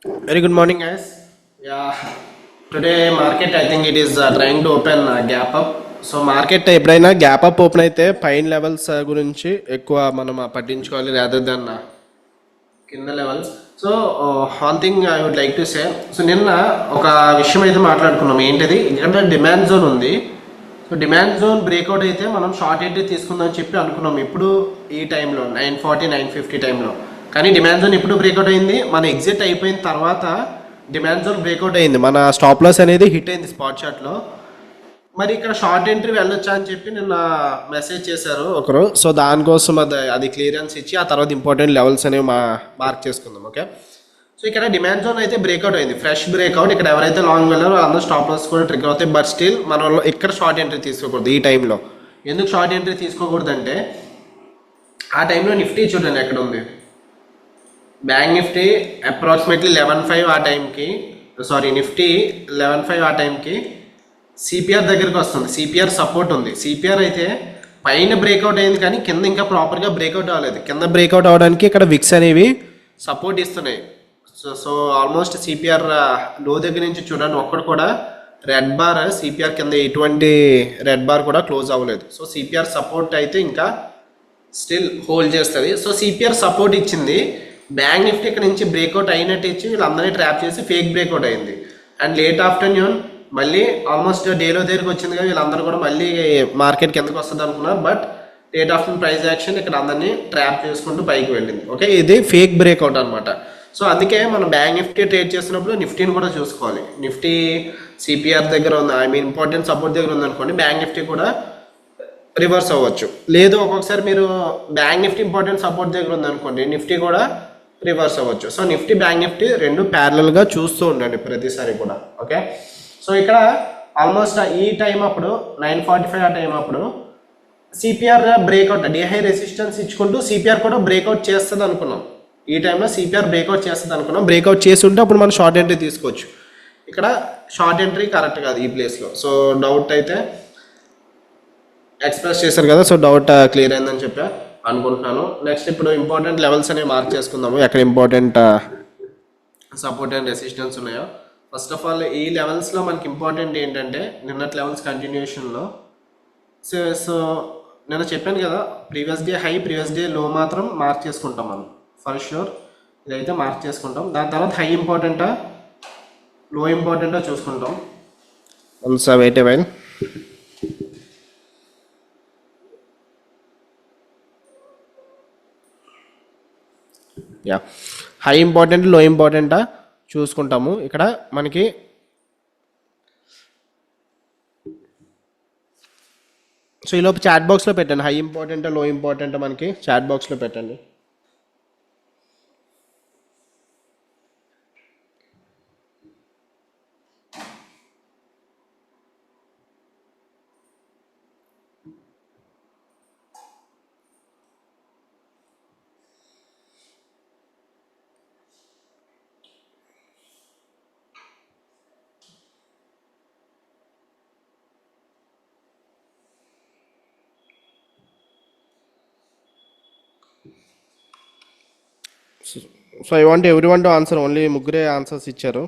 Very good morning, guys. Yeah, today market I think it is trying to open gap up. So market ఎప్పుడైనా gap up open అయితే పైన levels గురించి ఎక్కువ మనం పట్టించుకోవాలి rather than కింద levels. So one thing I would like to say, so నిన్న ఒక విషయం అయితే మాట్లాడుకున్నాం. ఏంటిది, ఇక్కడ డిమాండ్ జోన్ ఉంది. సో డిమాండ్ జోన్ బ్రేక్అవుట్ అయితే మనం షార్ట్ ఎంట్రీ తీసుకుందాం అని చెప్పి అనుకున్నాం ఇప్పుడు ఈ టైంలో 9:40 9:50 టైంలో. కానీ డిమాండ్ జోన్ ఇప్పుడు బ్రేక్అవుట్ అయింది. మన ఎగ్జిట్ అయిపోయిన తర్వాత డిమాండ్ జోన్ బ్రేక్అవుట్ అయింది. మన స్టాప్ లాస్ అనేది హిట్ అయింది స్పాట్ చార్ట్లో. మరి ఇక్కడ షార్ట్ ఎంట్రీ వెళ్ళొచ్చా అని చెప్పి నిన్న మెసేజ్ చేశారు ఒకరు. సో దానికోసం అది క్లియరెన్స్ ఇచ్చి ఆ తర్వాత ఇంపార్టెంట్ లెవెల్స్ అనేవి మార్క్ చేసుకుందాం. ఓకే, సో ఇక్కడ డిమాండ్ జోన్ అయితే బ్రేక్అవుట్ అయింది, ఫ్రెష్ బ్రేక్అవుట్. ఇక్కడ ఎవరైతే లాంగ్ వెళ్ళారో అందరూ స్టాప్ లాస్ కూడా ట్రిగర్ అవుతాయి. బట్ స్టిల్ మన ఇక్కడ షార్ట్ ఎంట్రీ తీసుకోకూడదు ఈ టైంలో. ఎందుకు షార్ట్ ఎంట్రీ తీసుకోకూడదు అంటే, ఆ టైంలో నిఫ్టీ చూడండి ఎక్కడ ఉంది. బ్యాంక్ నిఫ్టీ అప్రాక్సిమేట్లీ 11:05 ఆ టైంకి, సారీ నిఫ్టీ 11:05 ఆ టైంకి సిపిఆర్ దగ్గరికి వస్తుంది. సిపిఆర్ సపోర్ట్ ఉంది. సిపిఆర్ అయితే పైన బ్రేక్అవుట్ అయింది కానీ కింద ఇంకా ప్రాపర్గా బ్రేక్అవుట్ అవ్వలేదు. కింద బ్రేక్అవుట్ అవ్వడానికి ఇక్కడ విక్స్ అనేవి సపోర్ట్ ఇస్తున్నాయి. సో ఆల్మోస్ట్ సిపిఆర్ లో దగ్గర నుంచి చూడండి ఒక్కడు కూడా రెడ్ బార్, సిపిఆర్ కింద ఎటువంటి రెడ్ బార్ కూడా క్లోజ్ అవ్వలేదు. సో సిపిఆర్ సపోర్ట్ అయితే ఇంకా స్టిల్ హోల్డ్ చేస్తుంది. సో సిపిఆర్ సపోర్ట్ ఇచ్చింది. బ్యాంక్ నిఫ్టీ ఇక్కడ నుంచి బ్రేక్అవుట్ అయినట్టు ఇచ్చి వీళ్ళందరినీ ట్రాప్ చేసి ఫేక్ బ్రేక్అవుట్ అయింది. అండ్ లేట్ ఆఫ్టర్నూన్ మళ్ళీ ఆల్మోస్ట్ డేలో దగ్గరికి వచ్చింది కదా, వీళ్ళందరూ కూడా మళ్ళీ మార్కెట్ కిందకి వస్తుంది అనుకున్నారు. But late afternoon price action ఇక్కడ అందరినీ ట్రాప్ చేసుకుంటూ పైకి వెళ్ళింది. ఓకే, ఇది ఫేక్ బ్రేక్అవుట్ అనమాట. సో అందుకే మనం బ్యాంక్ నిఫ్టీ ట్రేడ్ చేసినప్పుడు నిఫ్టీని కూడా చూసుకోవాలి. నిఫ్టీ సిపిఆర్ దగ్గర ఉంది, ఐ మీన్ ఇంపార్టెంట్ సపోర్ట్ దగ్గర ఉందనుకోండి, బ్యాంక్ నిఫ్టీ కూడా రివర్స్ అవ్వచ్చు. లేదు ఒక్కొక్కసారి మీరు బ్యాంక్ నిఫ్టీ ఇంపార్టెంట్ సపోర్ట్ దగ్గర ఉందనుకోండి, నిఫ్టీ కూడా రివర్స్ అవ్వచ్చు. సో నిఫ్టీ బ్యాంక్ నిఫ్టీ రెండు ప్యారలల్గా చూస్తూ ఉండండి ప్రతిసారి కూడా. ఓకే, సో ఇక్కడ ఆల్మోస్ట్ ఈ టైం అప్పుడు 9:45 ఆ టైం అప్పుడు CPR breakout day high resistance ఇచ్చుకుంటూ సిపిఆర్ కూడా బ్రేక్అవుట్ చేస్తుంది అనుకున్నాం. ఈ టైంలో సిపిఆర్ బ్రేక్అవుట్ చేస్తుంది అనుకున్నాం. బ్రేక్అవుట్ చేసి ఉంటే అప్పుడు మనం షార్ట్ ఎంట్రీ తీసుకోవచ్చు. ఇక్కడ షార్ట్ ఎంట్రీ కరెక్ట్ కాదు ఈ ప్లేస్లో. సో డౌట్ అయితే ఎక్స్ప్రెస్ చేశారు కదా, సో డౌట్ క్లియర్ అయిందని చెప్పి అనుకుంటున్నాను. నెక్స్ట్ ఇప్పుడు ఇంపార్టెంట్ లెవెల్స్ అనేవి మార్క్ చేసుకుందాము, ఎక్కడ ఇంపార్టెంట్ సపోర్ట్ అండ్ రెసిస్టెన్స్ ఉన్నాయో. ఫస్ట్ ఆఫ్ ఆల్ ఈ లెవెల్స్లో మనకి ఇంపార్టెంట్ ఏంటంటే నిన్నటి లెవెల్స్ కంటిన్యూషన్లో. సో నేను చెప్పాను కదా, previous day high previous day లో మాత్రం మార్క్ చేసుకుంటాం మనం ఫర్ షూర్. ఇదైతే మార్క్ చేసుకుంటాం. దాని తర్వాత హై ఇంపార్టెంటా లో ఇంపార్టెంటా చూసుకుంటాం. Once wait a while. Yeah, high important low ఇంపార్టెంటా చూసుకుంటాము. ఇక్కడ మనకి సో ఈలోపు చాట్ బాక్స్లో పెట్టండి, హై ఇంపార్టెంట్ లో ఇంపార్టెంట్ మనకి చాట్ బాక్స్లో పెట్టండి. So I want everyone to answer, only ముగ్గురే ఆన్సర్స్ ఇచ్చారు.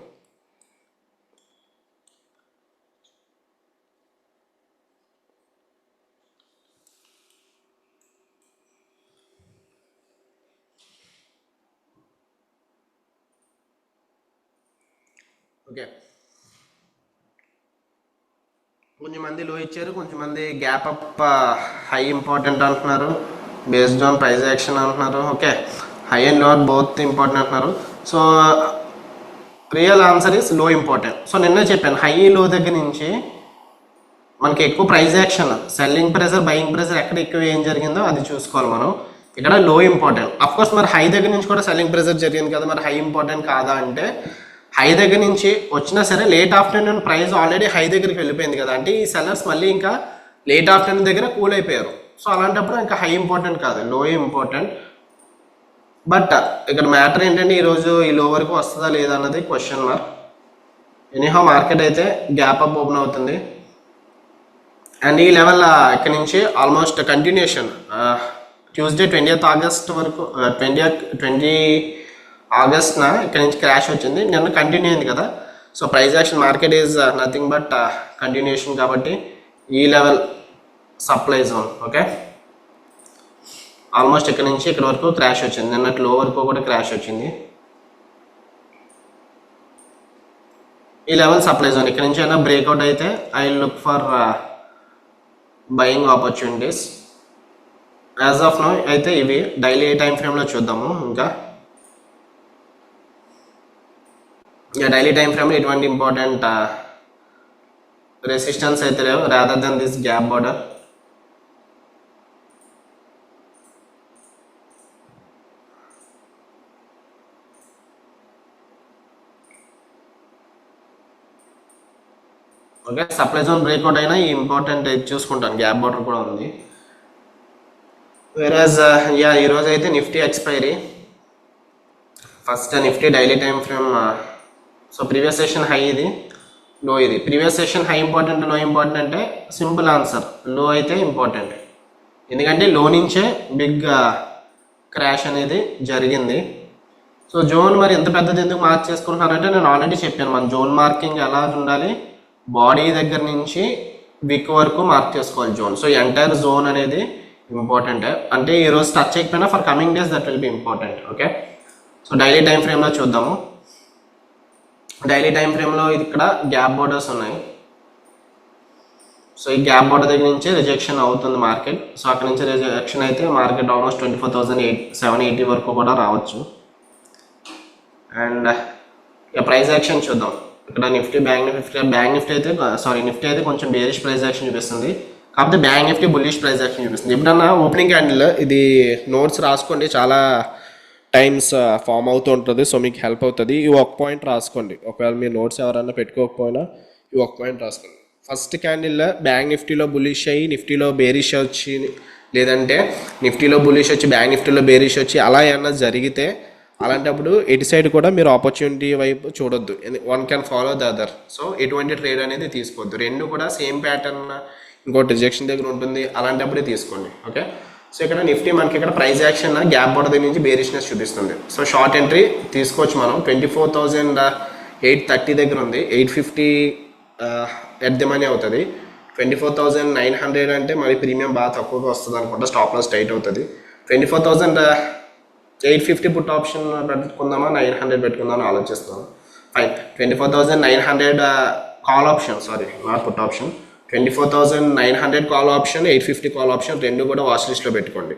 ఓకే, కొంచెం మంది లో ఇచ్చారు, కొంచెం మంది గ్యాప్ అప్ హై ఇంపార్టెంట్ అంటున్నారు, బేస్డ్ ఆన్ ప్రైస్ యాక్షన్ అంటున్నారు. Okay, high and lower both important అంటున్నారు. So real answer is low important. So నిన్నే చెప్పాను, హై లో దగ్గర నుంచి మనకి ఎక్కువ price action, selling pressure buying pressure ఎక్కడ ఎక్కువ ఏం జరిగిందో అది చూసుకోవాలి మనం. ఇక్కడ లో ఇంపార్టెంట్. అఫ్కోర్స్ మరి హై దగ్గర నుంచి కూడా సెల్లింగ్ ప్రెజర్ జరిగింది కదా, మరి హై ఇంపార్టెంట్ కాదా అంటే, హై దగ్గర నుంచి వచ్చినా సరే late afternoon price already high దగ్గరికి వెళ్ళిపోయింది కదా, అంటే ఈ సెల్లర్స్ మళ్ళీ ఇంకా లేట్ ఆఫ్టర్నూన్ దగ్గర కూల్ అయిపోయారు. సో అలాంటప్పుడు ఇంకా హై ఇంపార్టెంట్ కాదు, లో ఇంపార్టెంట్. బట్ ఇక్కడ మ్యాటర్ ఏంటంటే ఈరోజు ఈ లో వరకు వస్తుందా లేదా అన్నది క్వశ్చన్ మార్క్. ఎనీహౌ మార్కెట్ అయితే గ్యాప్ అప్ ఓపెన్ అవుతుంది. అండ్ ఈ లెవెల్ ఇక్కడ నుంచి almost continuation Tuesday 20th August వరకు 20 ఆగస్ట్న ఇక్కడ నుంచి క్రాష్ వచ్చింది, నిన్న కంటిన్యూ అయింది కదా. So price action market is nothing but continuation కాబట్టి ఈ level supply zone. Okay, almost ఇక్కడ నుంచి ఇక్కడ వరకు క్రాష్ వచ్చింది, నిన్నటి లో వరకు కూడా క్రాష్ వచ్చింది. ఈ లెవెల్ సప్లై జోన్, ఇక్కడ నుంచి అయినా బ్రేక్అవుట్ అయితే I look for buying opportunities. As of now అయితే ఇవి డైలీ టైం ఫ్రేమ్లో చూద్దాము. ఇంకా డైలీ టైం ఫ్రేమ్లో ఎటువంటి ఇంపార్టెంట్ రెసిస్టెన్స్ అయితే లేవు rather than this gap border. Okay, supply zone breakout అయినా ఈ ఇంపార్టెంట్ ఇది చూసుకుంటాను, గ్యాప్ బార్డర్ కూడా ఉంది. వేరాజ్ ఈరోజు అయితే Nifty expiry. First Nifty daily time frame. So previous session high, ఇది లో, ఇది previous session high important, low important అంటే సింపుల్ ఆన్సర్ లో అయితే ఇంపార్టెంట్, ఎందుకంటే లో నుంచే బిగ్ క్రాష్ అనేది జరిగింది. సో జోన్ మరి ఎంత పెద్దది ఎందుకు మార్క్ చేసుకుంటున్నారంటే నేను ఆల్రెడీ చెప్పాను, మన జోన్ మార్కింగ్ ఎలా ఉండాలి, బాడీ దగ్గర నుంచి విక్ వరకు మార్క్ చేసుకోవాలి జోన్. సో ఎంటైర్ జోన్ అనేది ఇంపార్టెంట్, అంటే ఈరోజు టచ్ చేయకపోయినా for coming days that will be important. Okay, so daily time ఫ్రేమ్లో చూద్దాము. డైలీ టైం ఫ్రేమ్లో ఇక్కడ గ్యాప్ బార్డర్స్ ఉన్నాయి. సో ఈ గ్యాప్ బార్డర్ దగ్గర నుంచి రిజెక్షన్ అవుతుంది మార్కెట్. సో అక్కడ నుంచి రిజెక్షన్ అయితే మార్కెట్ ఆల్మోస్ట్ 24,780 వరకు కూడా రావచ్చు. అండ్ ఇక ప్రైస్ యాక్షన్ చూద్దాం. ఇక్కడ నిఫ్టీ బ్యాంక్ నిఫ్టీ అయితే కొంచెం బేరిష్ ప్రైస్ యాక్షన్ చూపిస్తుంది, కాకపోతే bank Nifty bullish price action చూపిస్తుంది. ఎప్పుడన్నా ఓపెనింగ్ క్యాండిల్ ఇది నోట్స్ రాసుకోండి, చాలా టైమ్స్ ఫామ్ అవుతూ ఉంటుంది, సో మీకు హెల్ప్ అవుతుంది. ఈ ఒక పాయింట్ రాసుకోండి, ఒకవేళ మీరు నోట్స్ ఎవరైనా పెట్టుకోకపోయినా ఈ ఒక పాయింట్ రాసుకోండి. ఫస్ట్ క్యాండిల్ బ్యాంక్ నిఫ్టీలో బుల్లిష్ అయ్యి నిఫ్టీలో బేరిష్ వచ్చి, లేదంటే నిఫ్టీలో బుల్లిష్ వచ్చి బ్యాంక్ నిఫ్టీలో బేరిష్ వచ్చి అలా ఏమన్నా జరిగితే, అలాంటప్పుడు ఎటు సైడ్ కూడా మీరు ఆపర్చునిటీ వైపు చూడొద్దు, one can follow the other. So ఎటువంటి ట్రేడ్ అనేది తీసుకోవద్దు, రెండు కూడా సేమ్ ప్యాటర్న్ ఇంకోటి రిజెక్షన్ దగ్గర ఉంటుంది, అలాంటప్పుడే తీసుకోండి. ఓకే, సో ఇక్కడ నిఫ్టీ మనకి ఇక్కడ ప్రైస్ యాక్షన్ గ్యాప్ బార్డర్ దగ్గర నుంచి బేరిష్నెస్ చూపిస్తుంది. సో షార్ట్ ఎంట్రీ తీసుకోవచ్చు మనం. 24,830 దగ్గర ఉంది, 850 ఎట్ ది మనీ అవుతుంది. 24,900 అంటే మరి ప్రీమియం బాగా తక్కువగా వస్తుంది అనుకుంటా, స్టాప్ లాస్ టైట్ అవుతుంది. 24,850 పుట్ ఆప్షన్ పెట్టుకుందామా 900 పెట్టుకుందామని ఆలోచిస్తాను. Fine, 24,900 call option, sorry not put option, 24,900 call option, 850 call option రెండు కూడా వాచ్ లిస్ట్లో పెట్టుకోండి.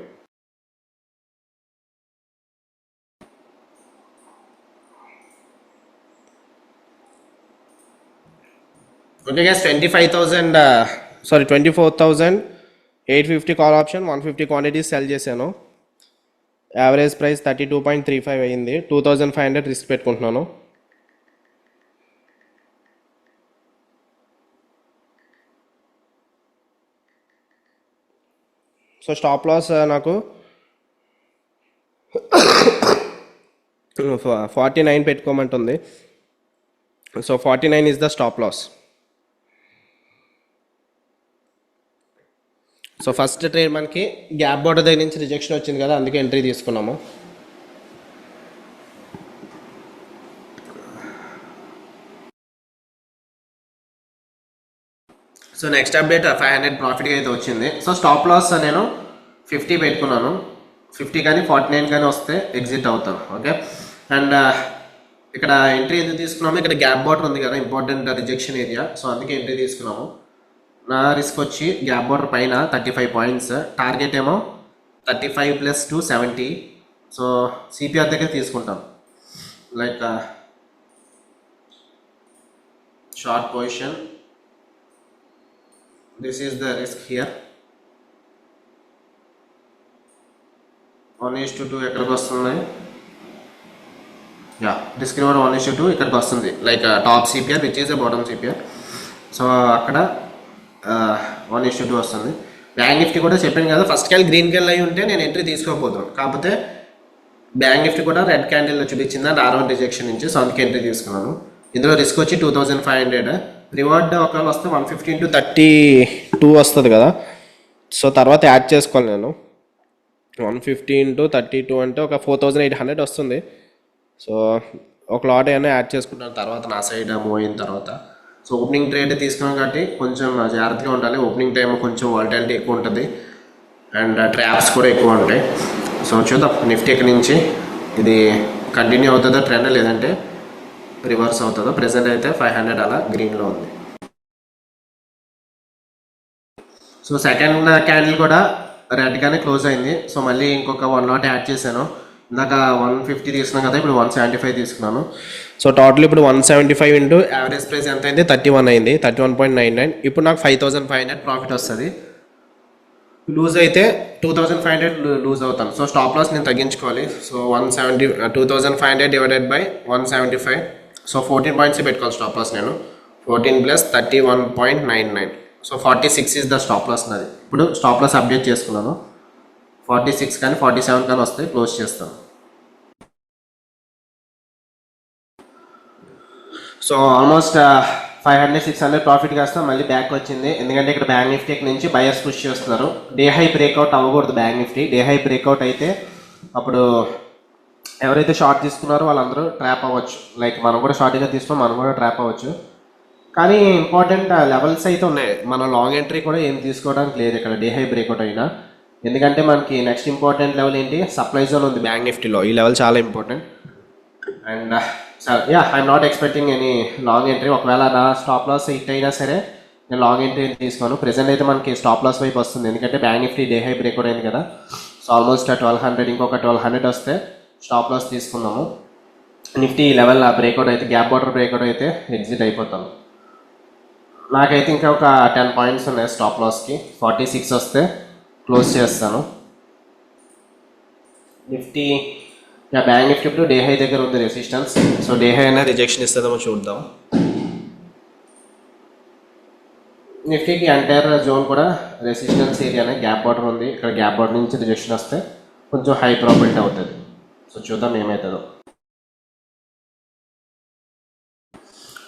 Okay guys, 24,850 call option, 150 quantities cell చేశాను. యావరేజ్ ప్రైస్ 32.35 అయ్యింది. 2,500 రిస్క్ పెట్టుకుంటున్నాను. సో స్టాప్ లాస్ నాకు 49 పెట్టుకోమంటుంది. So 49 is the stop loss. So first trade మనకి గ్యాప్ బార్డర్ దగ్గర నుంచి రిజెక్షన్ వచ్చింది కదా, అందుకే ఎంట్రీ తీసుకున్నాము. సో నెక్స్ట్ అప్డేట్ 500 ప్రాఫిట్గా అయితే వచ్చింది. సో స్టాప్ లాస్ నేను 50 పెట్టుకున్నాను. 50 కానీ 49 కానీ వస్తే ఎగ్జిట్ అవుతాను. ఓకే, అండ్ ఇక్కడ ఎంట్రీ ఎందుకు తీసుకున్నాము, ఇక్కడ గ్యాప్ బార్డర్ ఉంది కదా, ఇంపార్టెంట్ రిజెక్షన్ ఏరియా. సో అందుకే ఎంట్రీ తీసుకున్నాము. నా రిస్క్ వచ్చి గ్యాప్ బార్డర్ పైన 35 పాయింట్స్, టార్గెట్ ఏమో 35 + 2 70. సో సిపిఆర్ దగ్గర తీసుకుంటాం, like short position. This is the risk here. 1:2 ఎక్కడికి వస్తుంది, రిస్క్ రివార్డ్ 1:2 ఇక్కడికి వస్తుంది, like top CPR which is the bottom CPR. So అక్కడ 1:2 వస్తుంది. బ్యాంక్ నిఫ్టీ కూడా చెప్పాను కదా, ఫస్ట్ క్యాండిల్ గ్రీన్ క్యాండిల్ అయి ఉంటే నేను ఎంట్రీ తీసుకోకపోతాను, కాకపోతే బ్యాంక్ నిఫ్టీ కూడా రెడ్ క్యాండిల్లో చూపించింది అండ్ R1 రిజెక్షన్ నుంచి. సో అందుకే ఎంట్రీ తీసుకున్నాను. ఇందులో రిస్క్ వచ్చి 2,500, రివార్డ్ ఒకవేళ వస్తే 150 × 32 వస్తుంది కదా. సో తర్వాత యాడ్ చేసుకోవాలి నేను. 150 × 32 అంటే ఒక 4,800 వస్తుంది. సో ఒక లాట్ ఏమైనా యాడ్ చేసుకుంటాను తర్వాత నా సైడ్ మూవ్ అయిన తర్వాత. సో ఓపెనింగ్ ట్రేడ్ తీసుకున్నాం కాబట్టి కొంచెం జాగ్రత్తగా ఉండాలి. ఓపెనింగ్ టైం కొంచెం వాలటాలిటీ ఎక్కువ ఉంటుంది అండ్ ట్రాప్స్ కూడా ఎక్కువ ఉంటాయి. సో చూద్దాం నిఫ్టీ ఇక్కడ నుంచి ఇది కంటిన్యూ అవుతుందో ట్రెండ్, లేదంటే రివర్స్ అవుతుందో. ప్రెసెంట్ అయితే 500 అలా గ్రీన్లో ఉంది. సో సెకండ్ క్యాండిల్ కూడా రెడ్గానే క్లోజ్ అయింది. సో మళ్ళీ ఇంకొక 1 లాట్ యాడ్ చేశాను. ఇందాక 150 తీసుకున్నాను కదా, ఇప్పుడు 175 తీసుకున్నాను. సో టోటల్ ఇప్పుడు 175 ఇంటూ యావరేజ్ ప్రైస్ ఎంత అయింది, 31 అయింది, 31.99. ఇప్పుడు నాకు 5500 ప్రాఫిట్ వస్తుంది. లూజ్ అయితే 2500 లూజ్ అవుతాను. సో స్టాప్ లాస్ నేను తగ్గించుకోవాలి. So 2500 divided by 175. So 14 points పెట్టుకోవాలి స్టాప్ లాస్ నేను. 14 plus 31.99. So 46 is the stop loss నాది. ఇప్పుడు స్టాప్ లాస్ అప్డేట్ చేసుకున్నాను. 46 కానీ 47 కానీ వస్తే క్లోజ్ చేస్తాను. సో ఆల్మోస్ట్ 500-600 ప్రాఫిట్ కాస్తా మళ్ళీ బ్యాక్ వచ్చింది. ఎందుకంటే ఇక్కడ బ్యాంక్ నిఫ్టీ నుంచి బయర్స్ పుష్ చేస్తున్నారు. డే హై బ్రేక్అవుట్ అవ్వకూడదు bank Nifty. Day high breakout అయితే అప్పుడు ఎవరైతే షార్ట్ తీసుకున్నారో వాళ్ళందరూ ట్రాప్ అవ్వచ్చు. లైక్ మనం కూడా షార్ట్గా తీసుకున్నాం, మనం కూడా ట్రాప్ అవ్వచ్చు. కానీ ఇంపార్టెంట్ లెవెల్స్ అయితే ఉన్నాయి. మన లాంగ్ ఎంట్రీ కూడా ఏం తీసుకోవడానికి లేదు ఇక్కడ డే హై బ్రేక్అవుట్ అయినా. ఎందుకంటే మనకి నెక్స్ట్ ఇంపార్టెంట్ లెవెల్ ఏంటి, సప్లై జోన్ ఉంది బ్యాంక్ నిఫ్టీలో. ఈ లెవెల్ చాలా important. And I'm not expecting any long entry. ఒకవేళ నా స్టాప్ లాస్ హిట్ అయినా సరే నేను లాంగ్ ఎంట్రీ తీసుకోను. ప్రెసెంట్ అయితే మనకి స్టాప్ లాస్ వైపు వస్తుంది. ఎందుకంటే bank Nifty day high breakout అయింది కదా. సో ఆల్మోస్ట్ 1200, ఇంకొక 1200 వస్తే స్టాప్ లాస్ తీసుకున్నాము. నిఫ్టీ లెవెల్ బ్రేక్అవుట్ అయితే, గ్యాప్ బార్డర్ బ్రేక్అవుట్ అయితే ఎగ్జిట్ అయిపోతాను. నాకైతే ఇంకా ఒక 10 పాయింట్స్ ఉన్నాయి స్టాప్ లాస్కి. 46 వస్తే క్లోజ్ చేస్తాను. నిఫ్టీ బ్యాంక్ నిఫ్టీ ఇప్పుడు డే హై దగ్గర ఉంది రెసిస్టెన్స్. సో డే హై అయినా రిజెక్షన్ ఇస్తుందేమో చూద్దాం. నిఫ్టీకి ఎంటైర్ జోన్ కూడా రెసిస్టెన్స్ ఏరియానే, గ్యాప్ బార్డర్ ఉంది. ఇక్కడ గ్యాప్ బార్డర్ నుంచి రిజెక్షన్ వస్తే కొంచెం హై ప్రాబిలిటీ అవుతుంది. సో చూద్దాం ఏమవుతుందో.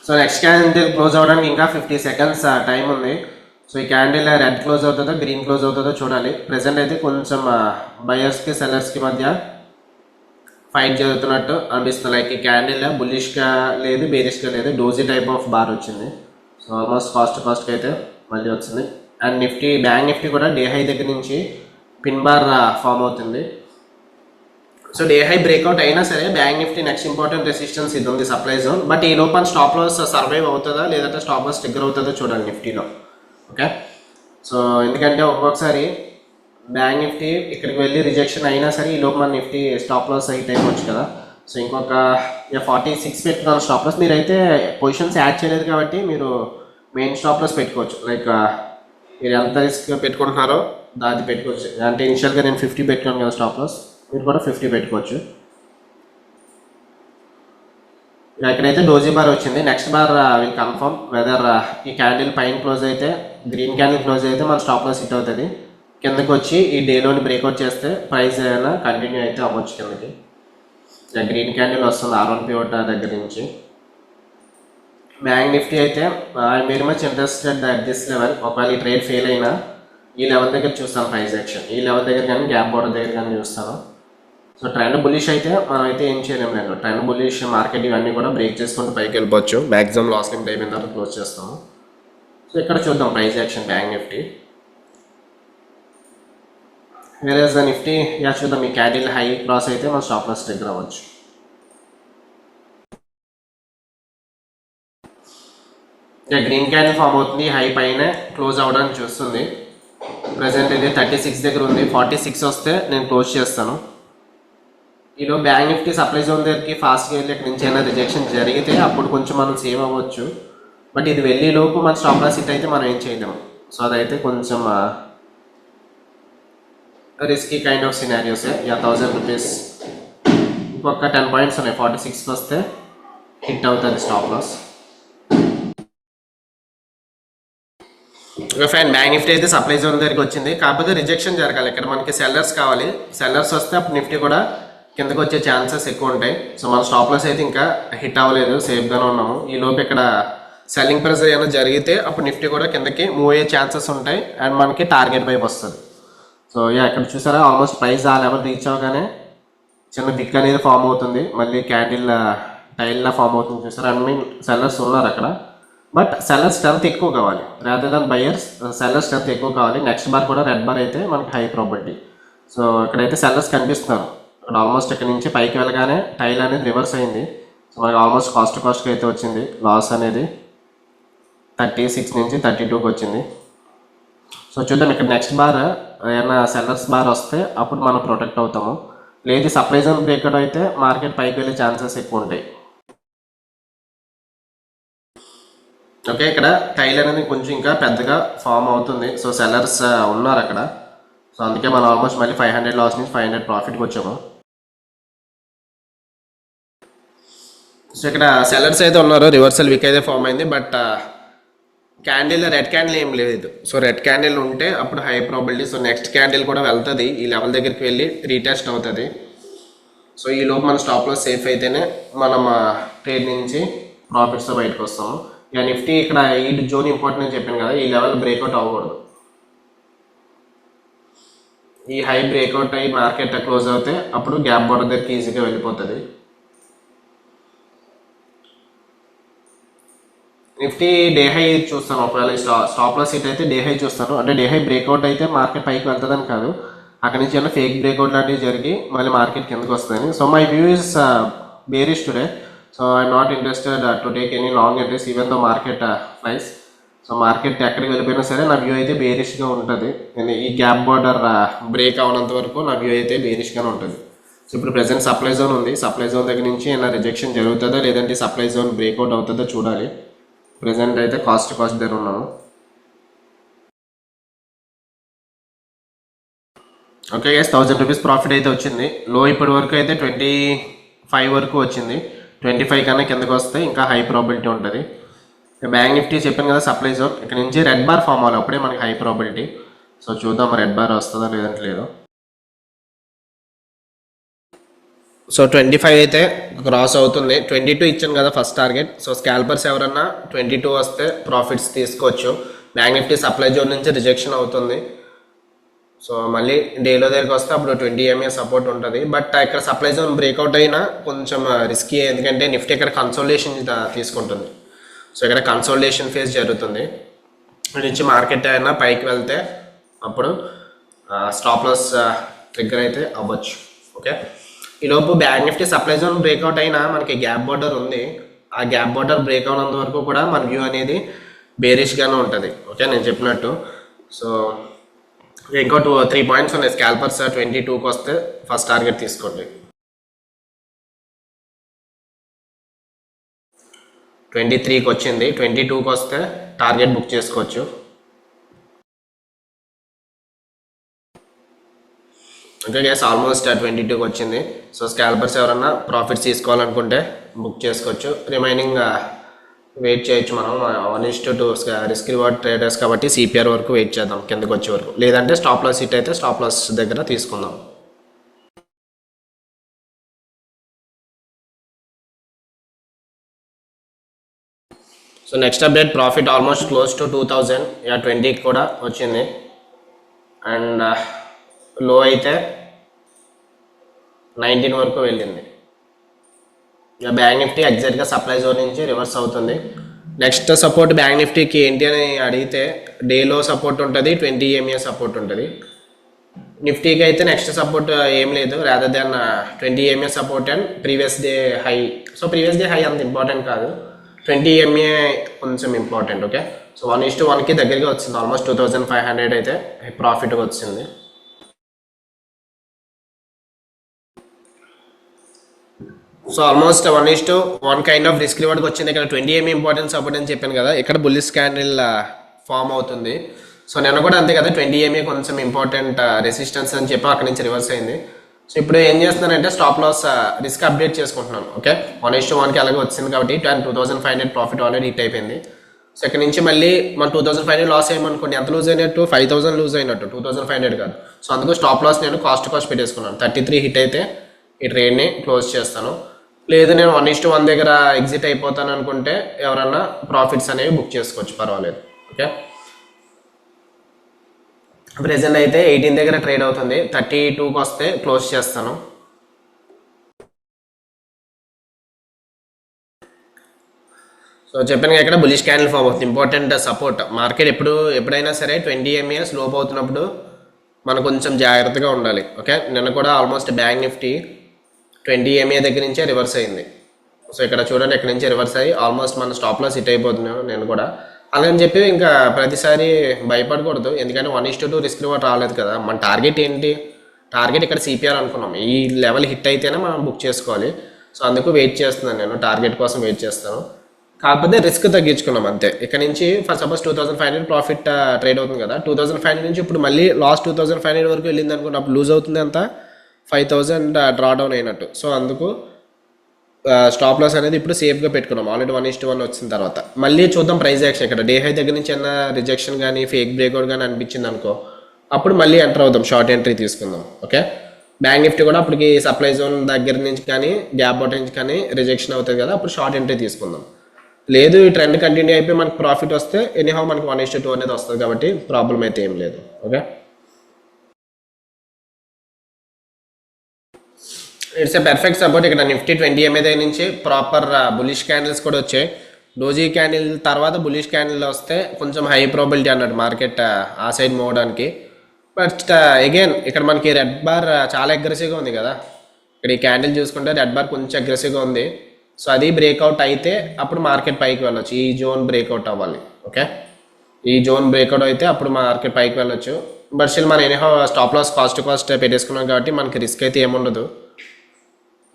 సో నెక్స్ట్ క్యాండిల్ క్లోజ్ అవ్వడానికి ఇంకా 50 సెకండ్స్ టైం ఉంది. సో ఈ క్యాండిల్ రెడ్ క్లోజ్ అవుతుందో గ్రీన్ క్లోజ్ అవుతుందో చూడాలి. ప్రెసెంట్ అయితే కొంచెం బయర్స్కి సెల్లర్స్కి మధ్య ఫైట్ జరుగుతున్నట్టు అనిపిస్తుంది. లైక్ ఈ క్యాండిల్ బుల్లిష్గా లేదు, బేరిష్గా లేదు, డోజీ టైప్ ఆఫ్ బార్ వచ్చింది. సో ఆల్మోస్ట్ కాస్ట్కి అయితే మళ్ళీ వచ్చింది. అండ్ నిఫ్టీ బ్యాంక్ నిఫ్టీ కూడా డే హై దగ్గర నుంచి పిన్ బార్ ఫామ్ అవుతుంది. సో డే హై బ్రేక్అవుట్ అయినా సరే bank Nifty next important resistance ఇది ఉంది, సప్లై జోన్. బట్ ఈ లోపల స్టాప్ లాస్ సర్వైవ్ అవుతుందా లేదంటే స్టాప్ లాస్ ట్రిగ్గర్ అవుతుందో చూడండి నిఫ్టీలో. ఓకే, సో ఎందుకంటే ఒక్కొక్కసారి బ్యాంక్ నిఫ్టీ ఇక్కడికి వెళ్ళి రిజెక్షన్ అయినా సరే ఈ లోపు మన నిఫ్టీ స్టాప్ లాస్ అయితే అయిపోవచ్చు కదా. సో ఇంకొక 46 పెట్టుకున్నాను స్టాప్ లాస్. మీరైతే పొజిషన్స్ యాడ్ చేయలేదు కాబట్టి మీరు మెయిన్ స్టాప్ లాస్ పెట్టుకోవచ్చు. లైక్ మీరు ఎంత రిస్క్ పెట్టుకుంటున్నారో దాన్ని పెట్టుకోవచ్చు. అంటే ఇనిషియల్గా నేను 50 పెట్టుకున్నాను కదా స్టాప్ లాస్, మీరు కూడా 50 పెట్టుకోవచ్చు. ఇక్కడైతే డోజీ బార్ వచ్చింది. Next bar will confirm weather ఈ క్యాండిల్ పైన క్లోజ్ అయితే, గ్రీన్ క్యాండిల్ క్లోజ్ అయితే మన స్టాప్ లాస్ హిట్ అవుతుంది. కిందకి వచ్చి ఈ డేలోని బ్రేక్అవుట్ చేస్తే ప్రైస్ ఏమైనా కంటిన్యూ అయితే అవ్వచ్చు కిందకి. గ్రీన్ క్యాండిల్ వస్తుంది R1 పివట్ దగ్గర నుంచి. బ్యాంక్ నిఫ్టీ అయితే I very much interested at this level. ఒకవేళ ఈ ట్రేడ్ ఫెయిల్ అయినా ఈ లెవెల్ దగ్గర చూస్తాను ప్రైస్ యాక్షన్. ఈ లెవెల్ దగ్గర కానీ గ్యాప్ బార్డర్ దగ్గర కానీ చూస్తాను. సో ట్రెండ్ బుల్లిష్ అయితే మనం అయితే ఏం చేయలేము. లేదు ట్రెండ్ బుల్లిష్ మార్కెట్ ఇవన్నీ కూడా బ్రేక్ చేసుకుంటూ పైకి వెళ్ళిపోవచ్చు. మ్యాక్సిమం లాస్ లిమిట్ అయిపోయిన తర్వాత క్లోజ్ చేస్తాము. సో ఇక్కడ చూద్దాం price action bank Nifty. Whereas the Nifty చూద్దాం. ఈ క్యాండిల్ హై క్రాస్ అయితే మన స్టాప్ లాస్ ట్రిగ్గర్ అవ్వచ్చు. గ్రీన్ క్యాండిల్ ఫామ్ అవుతుంది, హై పైన క్లోజ్ అవ్వడానికి చూస్తుంది. ప్రజెంట్ ఇది 36 దగ్గర ఉంది. 46 వస్తే నేను క్లోజ్ చేస్తాను. ఈలో బ్యాంక్ నిఫ్టీ సప్లై జోన్ దగ్గరికి ఫాస్ట్గా వెళ్ళి ఇక్కడ నుంచి అయినా రిజెక్షన్ జరిగితే అప్పుడు కొంచెం మనం సేవ్ అవ్వచ్చు. బట్ ఇది వెళ్ళే లోపు మన స్టాప్ లాస్ హిట్ అయితే మనం ఏం చేయలేము. సో అదైతే కొంచెం risky kind of scenarios. 1000 rupees ఇంకొక 10 పాయింట్స్ ఉన్నాయి. 46కి వస్తే హిట్ అవుతుంది stop loss. Fine, bank Nifty అయితే సప్లై జోన్ దగ్గరికి వచ్చింది. కాకపోతే రిజెక్షన్ జరగాలి. ఇక్కడ మనకి సెల్లర్స్ కావాలి. సెల్లర్స్ వస్తే అప్పుడు నిఫ్టీ కూడా కిందకి వచ్చే ఛాన్సెస్ ఎక్కువ ఉంటాయి. సో మన స్టాప్ లాస్ అయితే ఇంకా హిట్ అవ్వలేదు, సేఫ్గానే ఉన్నాము. ఈ లోపు ఇక్కడ సెల్లింగ్ ప్రెజర్ ఏమైనా జరిగితే అప్పుడు నిఫ్టీ కూడా కిందకి మూవ్ అయ్యే ఛాన్సెస్ ఉంటాయి అండ్ మనకి టార్గెట్ వైపు వస్తుంది. సో ఇక్కడ చూసారా ఆల్మోస్ట్ ప్రైస్ ఆ లెవెల్ రీచ్ అవ్వగానే చిన్న విక్ అనేది ఫామ్ అవుతుంది, మళ్ళీ క్యాండిల్ టైల్లా ఫామ్ అవుతుంది చూసారు. ఐ మీన్ సెల్లర్స్ ఉన్నారు అక్కడ, బట్ సెల్లర్ స్ట్రెంత్ ఎక్కువ కావాలి rather than buyers. Seller strength ఎక్కువ కావాలి. నెక్స్ట్ బార్ కూడా రెడ్ బార్ అయితే మనకి హై ప్రాబిలిటీ. సో ఇక్కడైతే సెల్లర్స్ కనిపిస్తున్నారు. ఇక్కడ ఆల్మోస్ట్ ఇక్కడ నుంచి పైకి వెళ్ళగానే టైల్ అనేది రివర్స్ అయింది. సో మనకి ఆల్మోస్ట్ కాస్ట్కి అయితే వచ్చింది లాస్ అనేది. 36 నుంచి 32కి వచ్చింది. సో చూద్దాం ఇక్కడ నెక్స్ట్ బార్ ఏమైనా సెల్లర్స్ బార్ వస్తే అప్పుడు మనం ప్రొటెక్ట్ అవుతాము. లేదు సప్లై జోన్ బ్రేక్అవుట్ అయితే మార్కెట్ పైకి వెళ్ళే ఛాన్సెస్ ఎక్కువ ఉంటాయి. ఓకే, ఇక్కడ టైల్ అనేది కొంచెం ఇంకా పెద్దగా ఫామ్ అవుతుంది. సో సెల్లర్స్ ఉన్నారు అక్కడ. సో అందుకే మనం ఆల్మోస్ట్ మళ్ళీ 500 లాస్ నుంచి 500 ప్రాఫిట్కి వచ్చాము. సో ఇక్కడ సెల్లర్స్ అయితే ఉన్నారు, రివర్సల్ వీక్ అయితే ఫామ్ అయింది, బట్ క్యాండిల్ రెడ్ క్యాండిల్ ఏం లేదు. సో రెడ్ క్యాండిల్ ఉంటే అప్పుడు high probability. So next candle కూడా వెళ్తుంది, ఈ లెవెల్ దగ్గరికి వెళ్ళి రీటెస్ట్ అవుతుంది. సో ఈ లోపు మన స్టాప్లో సేఫ్ అయితేనే మనం ట్రేడ్ నుంచి ప్రాఫిట్స్తో బయటకు వస్తాము. ఇక నిఫ్టీ ఇక్కడ ఈ జోన్ ఇంపార్టెంట్ అని చెప్పాను కదా, ఈ లెవెల్ బ్రేక్అవుట్ అవ్వకూడదు. ఈ హై బ్రేక్అవుట్ అయ్యి మార్కెట్ క్లోజ్ అవుతే అప్పుడు గ్యాప్ బోర్డర్ దగ్గరికి ఈజీగా వెళ్ళిపోతుంది. నిఫ్టీ డే హై చూస్తాను, ఒకవేళ స్టాప్ లాస్ సీట్ అయితే డే హై చూస్తాను. అంటే డే హై బ్రేక్అవుట్ అయితే మార్కెట్ పైకి వెళ్తుందని కాదు, అక్కడి నుంచి ఏమైనా ఫేక్ బ్రేక్అవుట్ లాంటివి జరిగి మళ్ళీ మార్కెట్ కిందకి వస్తుందని. So my view is bearish today. So I'm not interested to take any long entries even though market price. So market ఎక్కడికి వెళ్ళిపోయినా సరే నా వ్యూ అయితే బేరిష్గా ఉంటుంది. ఈ గ్యాప్ బార్డర్ బ్రేక్ అవనంత వరకు నా వ్యూ అయితే బేరిష్గానే ఉంటుంది. సో ఇప్పుడు ప్రెసెంట్ సప్లై జోన్ ఉంది, సప్లై జోన్ దగ్గర నుంచి ఏమైనా రిజెక్షన్ జరుగుతుందా లేదంటే సప్లై జోన్ బ్రేక్అవుట్ అవుతుందో చూడాలి. ప్రెసెంట్ అయితే కాస్ట్ దగ్గర ఉన్నాము. ఓకే గైస్, 1000 రూపీస్ ప్రాఫిట్ అయితే వచ్చింది. లో ఇప్పటి వరకు అయితే 25 వరకు వచ్చింది. 25 కన్నా కిందకి వస్తే ఇంకా హై ప్రాబిలిటీ ఉంటుంది. బ్యాంక్ నిఫ్టీ చెప్పాను కదా సప్లై జోన్, ఇక్కడ నుంచి రెడ్ బార్ ఫామ్ అవ్వాలి, అప్పుడే మనకి హై ప్రాబిలిటీ. సో చూద్దాం రెడ్ బార్ వస్తుందా లేదంటే లేదు. సో 25 అయితే క్రాస్ అవుతుంది. 22 ఇచ్చాను కదా ఫస్ట్ టార్గెట్. సో స్కాల్పర్స్ ఎవరన్నా 22 వస్తే ప్రాఫిట్స్ తీసుకోవచ్చు. బ్యాంక్ నిఫ్టీ సప్లై జోన్ నుంచి రిజెక్షన్ అవుతుంది. సో మళ్ళీ డేలో దగ్గరికి వస్తే అప్పుడు 20 MA సపోర్ట్ ఉంటుంది. బట్ ఇక్కడ సప్లై జోన్ బ్రేక్అవుట్ అయినా కొంచెం రిస్కీ, ఎందుకంటే నిఫ్టీ ఇక్కడ కన్సోలిడేషన్ తీసుకుంటుంది. సో ఇక్కడ కన్సోలిడేషన్ ఫేజ్ జరుగుతుంది. ఇక్కడ నుంచి మార్కెట్ అయినా పైకి వెళ్తే అప్పుడు స్టాప్ లాస్ ట్రిగ్గర్ అయితే అవ్వచ్చు. ఓకే, ఈలోపు bank Nifty supply zone breakout అయినా మనకి గ్యాప్ బార్డర్ ఉంది. ఆ గ్యాప్ బార్డర్ బ్రేక్ అవునంత వరకు కూడా మన వ్యూ అనేది బేరిష్గానే ఉంటుంది. ఓకే, నేను చెప్పినట్టు. సో ఇంకో 2-3 పాయింట్స్ ఉన్నాయి. స్కాల్పర్స్ 22కి వస్తే ఫస్ట్ టార్గెట్ తీసుకోండి. 23కి వచ్చింది, 22కి వస్తే టార్గెట్ బుక్ చేసుకోవచ్చు. ఓకే గైస్, ఆల్మోస్ట్ 22కి వచ్చింది. సో స్కాల్పర్స్ ఎవరన్నా ప్రాఫిట్స్ తీసుకోవాలనుకుంటే బుక్ చేసుకోవచ్చు. రిమైనింగ్ వెయిట్ చేయొచ్చు మనం. 1:2 రిస్క్ రివార్డ్ ట్రేడర్స్ కాబట్టి CPR వరకు వెయిట్ చేద్దాం కిందకి వచ్చే వరకు. లేదంటే స్టాప్ లాస్ హిట్ అయితే స్టాప్ లాస్ దగ్గర తీసుకుందాం. So next update, profit almost close to 2000. 20కి కూడా వచ్చింది. అండ్ లో అయితే 19 వరకు వెళ్ళింది. ఇక బ్యాంక్ నిఫ్టీ ఎగ్జాక్ట్గా సప్లై జోన్ నుంచి రివర్స్ అవుతుంది. నెక్స్ట్ సపోర్ట్ బ్యాంక్ నిఫ్టీకి ఏంటి అని అడిగితే డేలో సపోర్ట్ ఉంటుంది, 20 MA సపోర్ట్ ఉంటుంది. నిఫ్టీకి అయితే నెక్స్ట్ సపోర్ట్ ఏం లేదు, rather than 20 MA support and previous day high. So previous day high అంత ఇంపార్టెంట్ కాదు, 20 MA కొంచెం ఇంపార్టెంట్. ఓకే, సో 1:1కి దగ్గరగా వచ్చింది. ఆల్మోస్ట్ 2500 అయితే ప్రాఫిట్గా వచ్చింది. So almost 1:1 kind of risk రివార్డ్కి వచ్చింది. ఇక్కడ 20 MA ఇంపార్టెంట్ సపోర్ట్ అని చెప్పాను కదా, ఇక్కడ బుల్లిష్ క్యాండిల్ ఫామ్ అవుతుంది. సో నేను కూడా అంతే కదా, 20 MA కొంచెం ఇంపార్టెంట్ రెసిస్టెన్స్ అని చెప్పి అక్కడి నుంచి రివర్స్ అయింది. సో ఇప్పుడు ఏం చేస్తున్నానంటే స్టాప్ లాస్ రిస్క్ అప్డేట్ చేసుకుంటున్నాను. ఓకే, 1:1కి అలాగే వచ్చింది కాబట్టి 2500 ప్రాఫిట్ ఆల్రెడీ హిట్ అయిపోయింది. సో ఇక్కడ నుంచి మళ్ళీ మనం 2500 లాస్ అయ్యమనుకోండి, ఎంత లూజ్ అయినట్టు 5000 లూజ్ అయినట్టు, 2500 కాదు. సో అందుకు స్టాప్ లాస్ నేను కాస్ట్ పెట్టేసుకున్నాను. 33 హిట్ అయితే ఈ ట్రేడ్ని క్లోజ్ చేస్తాను. లేదు నేను 1:1 దగ్గర ఎగ్జిట్ అయిపోతాను అనుకుంటే ఎవరన్నా ప్రాఫిట్స్ అనేవి బుక్ చేసుకోవచ్చు, పర్వాలేదు. ఓకే, ప్రెజెంట్ అయితే 18 దగ్గర ట్రేడ్ అవుతుంది. 32కి వస్తే క్లోజ్ చేస్తాను. సో చెప్పాను కదా, ఇక్కడ బులిష్ క్యాండిల్ ఫామ్ అవుతుంది. Important support. మార్కెట్ ఎప్పుడైనా సరే 20 MA స్లోప్ అవుతున్నప్పుడు మనం కొంచెం జాగ్రత్తగా ఉండాలి. ఓకే, నిన్న కూడా ఆల్మోస్ట్ బ్యాంక్ నిఫ్టీ 20 MA దగ్గర నుంచే రివర్స్ అయింది. సో ఇక్కడ చూడండి, ఇక్కడ నుంచి రివర్స్ అయ్యి ఆల్మోస్ట్ మన స్టాప్ లాస్ హిట్ అయిపోతున్నాను నేను కూడా. అలాగని చెప్పి ఇంకా ప్రతిసారి భయపడకూడదు, ఎందుకంటే 1:2 రిస్క్ రివార్డ్ రాలేదు కదా. మన టార్గెట్ ఏంటి? టార్గెట్ ఇక్కడ సిపిఆర్ అనుకున్నాం. ఈ లెవెల్ హిట్ అయితేనే మనం బుక్ చేసుకోవాలి. సో అందుకు వెయిట్ చేస్తున్నాను, నేను టార్గెట్ కోసం వెయిట్ చేస్తాను. కాకపోతే రిస్క్ తగ్గించుకున్నాం అంతే. ఇక్కడ నుంచి ఫర్ సపోజ్ 2500 ప్రాఫిట్ ట్రేడ్ అవుతుంది కదా, 2500 నుంచి ఇప్పుడు మళ్ళీ లాస్ట్ 2500 వరకు వెళ్ళింది అనుకుంటే అప్పుడు లూజ్ అవుతుంది అంత 5000 డ్రా డౌన్ అయినట్టు. సో అందుకు స్టాప్ లాస్ అనేది ఇప్పుడు సేఫ్గా పెట్టుకున్నాం. ఆల్రెడీ 1:1 వచ్చిన తర్వాత మళ్ళీ చూద్దాం ప్రైస్ యాక్షన్. ఇక్కడ డే హై దగ్గర నుంచి ఏమైనా రిజెక్షన్ కానీ ఫేక్ బ్రేక్అవుట్ కానీ అనిపించింది అనుకో, అప్పుడు మళ్ళీ ఎంటర్ అవుదాం, షార్ట్ ఎంట్రీ తీసుకుందాం. ఓకే, బ్యాంక్ నిఫ్టీ కూడా అప్పటికి సప్లై జోన్ దగ్గర నుంచి కానీ గ్యాప్ అవుట్ నుంచి కానీ రిజెక్షన్ అవుతుంది కదా, అప్పుడు షార్ట్ ఎంట్రీ తీసుకుందాం. లేదు, ఈ ట్రెండ్ కంటిన్యూ అయిపోయి మనకు ప్రాఫిట్ వస్తే ఎనీహౌ మనకు 1:2 అనేది వస్తుంది కాబట్టి ప్రాబ్లం అయితే ఏం లేదు. Okay, it's a perfect support. ఇక్కడ నిఫ్టీ 20 MA దగ్గర నుంచి ప్రాపర్ బులిష్ క్యాండిల్స్ కూడా వచ్చాయి. డోజీ క్యాండిల్ తర్వాత బులిష్ క్యాండిల్ వస్తే కొంచెం హై ప్రాబిలిటీ అన్నట్టు మార్కెట్ ఆ సైడ్ మోవడానికి. బట్ అగైన్ ఇక్కడ మనకి రెడ్ బార్ చాలా అగ్రెసివ్గా ఉంది కదా. ఇక్కడ ఈ క్యాండిల్ చూసుకుంటే రెడ్ బార్ కొంచెం అగ్రెసివ్గా ఉంది. సో అది బ్రేక్అవుట్ అయితే అప్పుడు మార్కెట్ పైకి వెళ్ళొచ్చు. ఈ జోన్ బ్రేక్అవుట్ అవ్వాలి. ఓకే, ఈ జోన్ బ్రేక్అవుట్ అయితే అప్పుడు మార్కెట్ పైకి వెళ్ళొచ్చు. బట్ స్టిల్ మనం ఎనీహౌ స్టాప్ లాస్ కాస్ట్ పెట్టేసుకున్నాం కాబట్టి మనకి రిస్క్ అయితే ఏముండదు.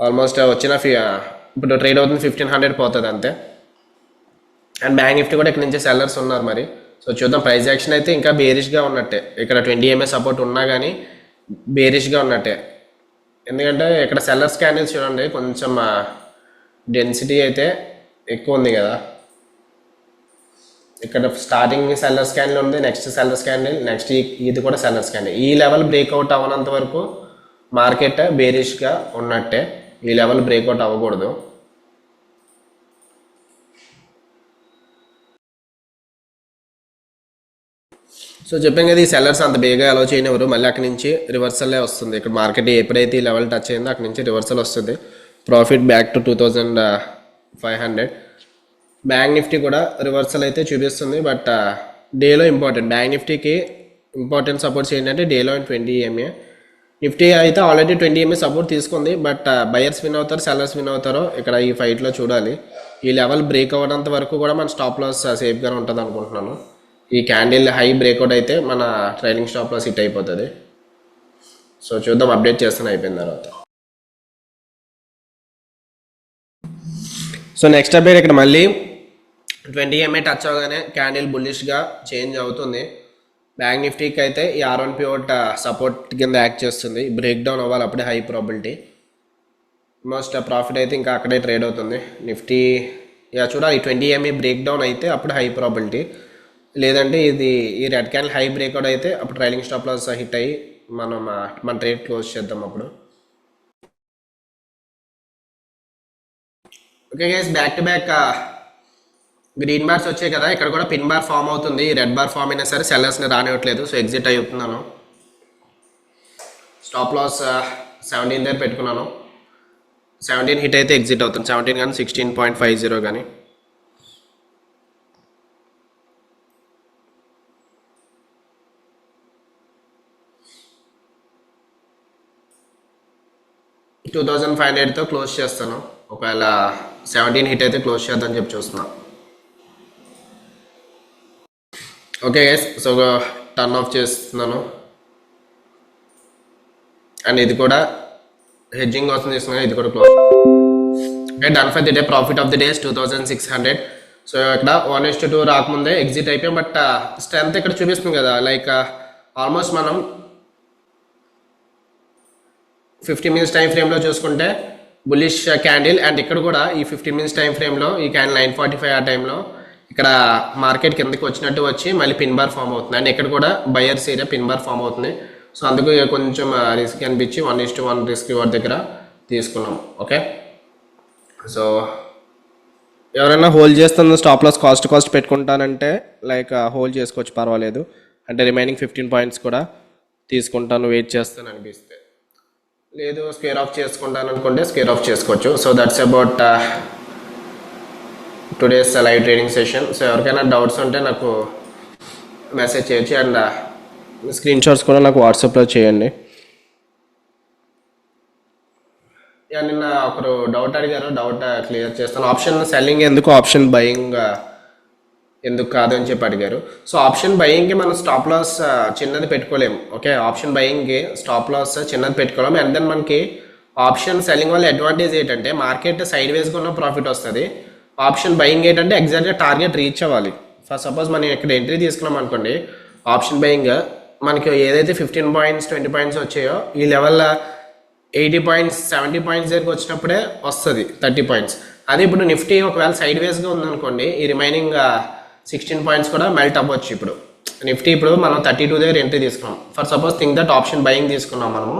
ఆల్మోస్ట్ వచ్చిన ఇప్పుడు ట్రేడ్ అవుతుంది 1500 పోతుంది అంతే. అండ్ బ్యాంక్ నిఫ్టీ కూడా ఇక్కడ నుంచి సెల్లర్స్ ఉన్నారు మరి. సో చూద్దాం, ప్రైస్ యాక్షన్ అయితే ఇంకా బేరిష్గా ఉన్నట్టే. ఇక్కడ 20 MA సపోర్ట్ ఉన్నా కానీ బేరిష్గా ఉన్నట్టే, ఎందుకంటే ఇక్కడ సెల్లర్స్ క్యాండిల్స్ చూడండి కొంచెం డెన్సిటీ అయితే ఎక్కువ ఉంది కదా. ఇక్కడ స్టార్టింగ్ సెల్లర్స్ క్యాండిల్ ఉంది, నెక్స్ట్ సెల్లర్స్ క్యాండిల్, నెక్స్ట్ ఇది కూడా సెల్లర్స్ క్యాండిల్. ఈ లెవెల్ బ్రేక్అవుట్ అవ్వనంత వరకు మార్కెట్ బేరిష్గా ఉన్నట్టే. ఈ లెవెల్ బ్రేక్అవుట్ అవ్వకూడదు. సో చెప్పాం కదా, ఈ సెల్లర్స్ అంత బేగా అలో చేయనివ్వరు. మళ్ళీ అక్కడి నుంచి రివర్సల్లే వస్తుంది. ఇక్కడ మార్కెట్ ఎప్పుడైతే ఈ లెవెల్ టచ్ అయిందో అక్కడి నుంచి రివర్సల్ వస్తుంది. Profit back to 2500. Bank Nifty కూడా రివర్సల్ అయితే చూపిస్తుంది. బట్ డేలో ఇంపార్టెంట్, బ్యాంక్ నిఫ్టీకి ఇంపార్టెంట్ సపోర్ట్స్ ఏంటంటే డేలో 20 MA. నిఫ్టీ అయితే ఆల్రెడీ 20 MA సపోర్ట్ తీసుకుంది. బట్ బయర్స్ విన్ అవుతారు, సెల్లర్స్ విన్ అవుతారో ఇక్కడ ఈ ఫైట్లో చూడాలి. ఈ లెవెల్ బ్రేక్ అవ్వడంత వరకు కూడా మన స్టాప్ లాస్ సేఫ్గానే ఉంటుంది అనుకుంటున్నాను. ఈ క్యాండిల్ హై బ్రేక్అవుట్ అయితే మన ట్రైలింగ్ స్టాప్ లాస్ హిట్ అయిపోతుంది. సో చూద్దాం, అప్డేట్ చేస్తాను అయిపోయిన తర్వాత. సో నెక్స్ట్ అప్డేట్, ఇక్కడ మళ్ళీ 20 MA టచ్ అవగానే క్యాండిల్ బుల్లిష్గా చేంజ్ అవుతుంది. బ్యాంక్ నిఫ్టీకి అయితే ఈ R1 పివట్ సపోర్ట్ కింద యాక్ట్ చేస్తుంది. బ్రేక్ డౌన్ అవ్వాలి, అప్పుడే హై ప్రాబిలిటీ. మోస్ట్ ప్రాఫిట్ అయితే ఇంకా అక్కడే ట్రేడ్ అవుతుంది. నిఫ్టీ చూడాలి, 20 MA బ్రేక్ డౌన్ అయితే అప్పుడు హై ప్రాబిలిటీ, లేదంటే ఈ రెడ్ క్యాండిల్ హై బ్రేక్అవుట్ అయితే అప్పుడు ట్రైలింగ్ స్టాప్ లాస్ హిట్ అయ్యి మన ట్రేడ్ క్లోజ్ చేద్దాం అప్పుడు. Okay guys, back to back green bars వచ్చాయి కదా. ఇక్కడ కూడా పిన్ బార్ ఫామ్ అవుతుంది. రెడ్ బార్ ఫామ్ అయినా సరే సెల్లర్స్ని రానివ్వట్లేదు. సో ఎగ్జిట్ అవుతున్నాను. స్టాప్ లాస్ 17 దగ్గర పెట్టుకున్నాను. 17 హిట్ అయితే ఎగ్జిట్ అవుతుంది. 17 కానీ 16.50 కానీ. $2,500తో క్లోజ్ చేస్తాను. ఒకవేళ 17 హిట్ అయితే క్లోజ్ చేద్దామని చెప్పి చూస్తున్నాను. Okay guys, so turn off చేస్తున్నాను. అండ్ ఇది కూడా హెడ్జింగ్ కోసం చేస్తున్నాను, ఇది కూడా close. Okay, done for the day. Profit of the day 2600. So ఇక్కడ 1:2 రాకముందే ఎగ్జిట్ అయిపోయాం. బట్ స్ట్రెంత్ ఇక్కడ చూపిస్తుంది కదా, లైక్ ఆల్మోస్ట్ మనం 15 minutes టైం ఫ్రేమ్లో చూసుకుంటే బుల్లిష్ క్యాండిల్. అండ్ ఇక్కడ కూడా ఈ 15 minutes టైం ఫ్రేమ్లో ఈ క్యాండిల్ 9:45 ఆ టైంలో ఇక్కడ మార్కెట్ కిందకి వచ్చినట్టు వచ్చి మళ్ళీ పిన్ బార్ ఫామ్ అవుతుంది. అండ్ ఇక్కడ కూడా buyers area pin bar form అవుతుంది. సో అందుకు కొంచెం రిస్క్ అనిపించి 1:1 రిస్క్ రివార్డ్ దగ్గర తీసుకున్నాం. ఓకే, సో ఎవరైనా హోల్డ్ చేస్తున్న స్టాప్ లాస్ కాస్ట్ పెట్టుకుంటానంటే లైక్ హోల్డ్ చేసుకోవచ్చు, పర్వాలేదు. అంటే రిమైనింగ్ 15 points కూడా తీసుకుంటాను, వెయిట్ చేస్తాను అనిపిస్తే. లేదు స్క్వేర్ ఆఫ్ చేసుకుంటాను అనుకుంటే స్క్వేర్ ఆఫ్ చేసుకోవచ్చు. So that's about today's live trading session. So ఎవరికైనా డౌట్స్ ఉంటే నాకు మెసేజ్ చేయొచ్చు అండ్ స్క్రీన్ షాట్స్ కూడా నాకు వాట్సాప్లో చేయండి. యా, నిన్న ఒకరు డౌట్ అడిగారు, డౌట్ క్లియర్ చేస్తాను. ఆప్షన్ సెల్లింగ్ ఎందుకు, ఆప్షన్ బయింగ్ ఎందుకు కాదు అని చెప్పి అడిగారు. సో ఆప్షన్ బయింగ్కి మనం స్టాప్ లాస్ చిన్నది పెట్టుకోలేము. ఓకే, ఆప్షన్ బయింగ్కి స్టాప్ లాస్ చిన్నది పెట్టుకోలేము. అండ్ దెన్ మనకి ఆప్షన్ సెల్లింగ్ వల్ల అడ్వాంటేజ్ ఏంటంటే మార్కెట్ సైడ్ వేస్గా ఉన్న ప్రాఫిట్ వస్తుంది. ఆప్షన్ బయింగ్ ఏంటంటే ఎగ్జాక్ట్గా టార్గెట్ రీచ్ అవ్వాలి. ఫర్ సపోజ్ మనం ఇక్కడ ఎంట్రీ తీసుకున్నాం అనుకోండి, ఆప్షన్ బయింగ్ మనకి ఏదైతే 15 పాయింట్స్ 20 పాయింట్స్ వచ్చాయో ఈ లెవెల్ 80 పాయింట్స్ 70 పాయింట్స్ దగ్గరికి వచ్చినప్పుడే వస్తుంది 30 పాయింట్స్. అదే ఇప్పుడు నిఫ్టీ ఒకవేళ సైడ్ వేస్గా ఉందనుకోండి, ఈ రిమైనింగ్ 16 పాయింట్స్ కూడా మెల్ట్ అవ్వచ్చు. ఇప్పుడు నిఫ్టీ ఇప్పుడు మనం 32 దగ్గర ఎంట్రీ తీసుకున్నాం. For suppose think that option buying తీసుకున్నాం. మనము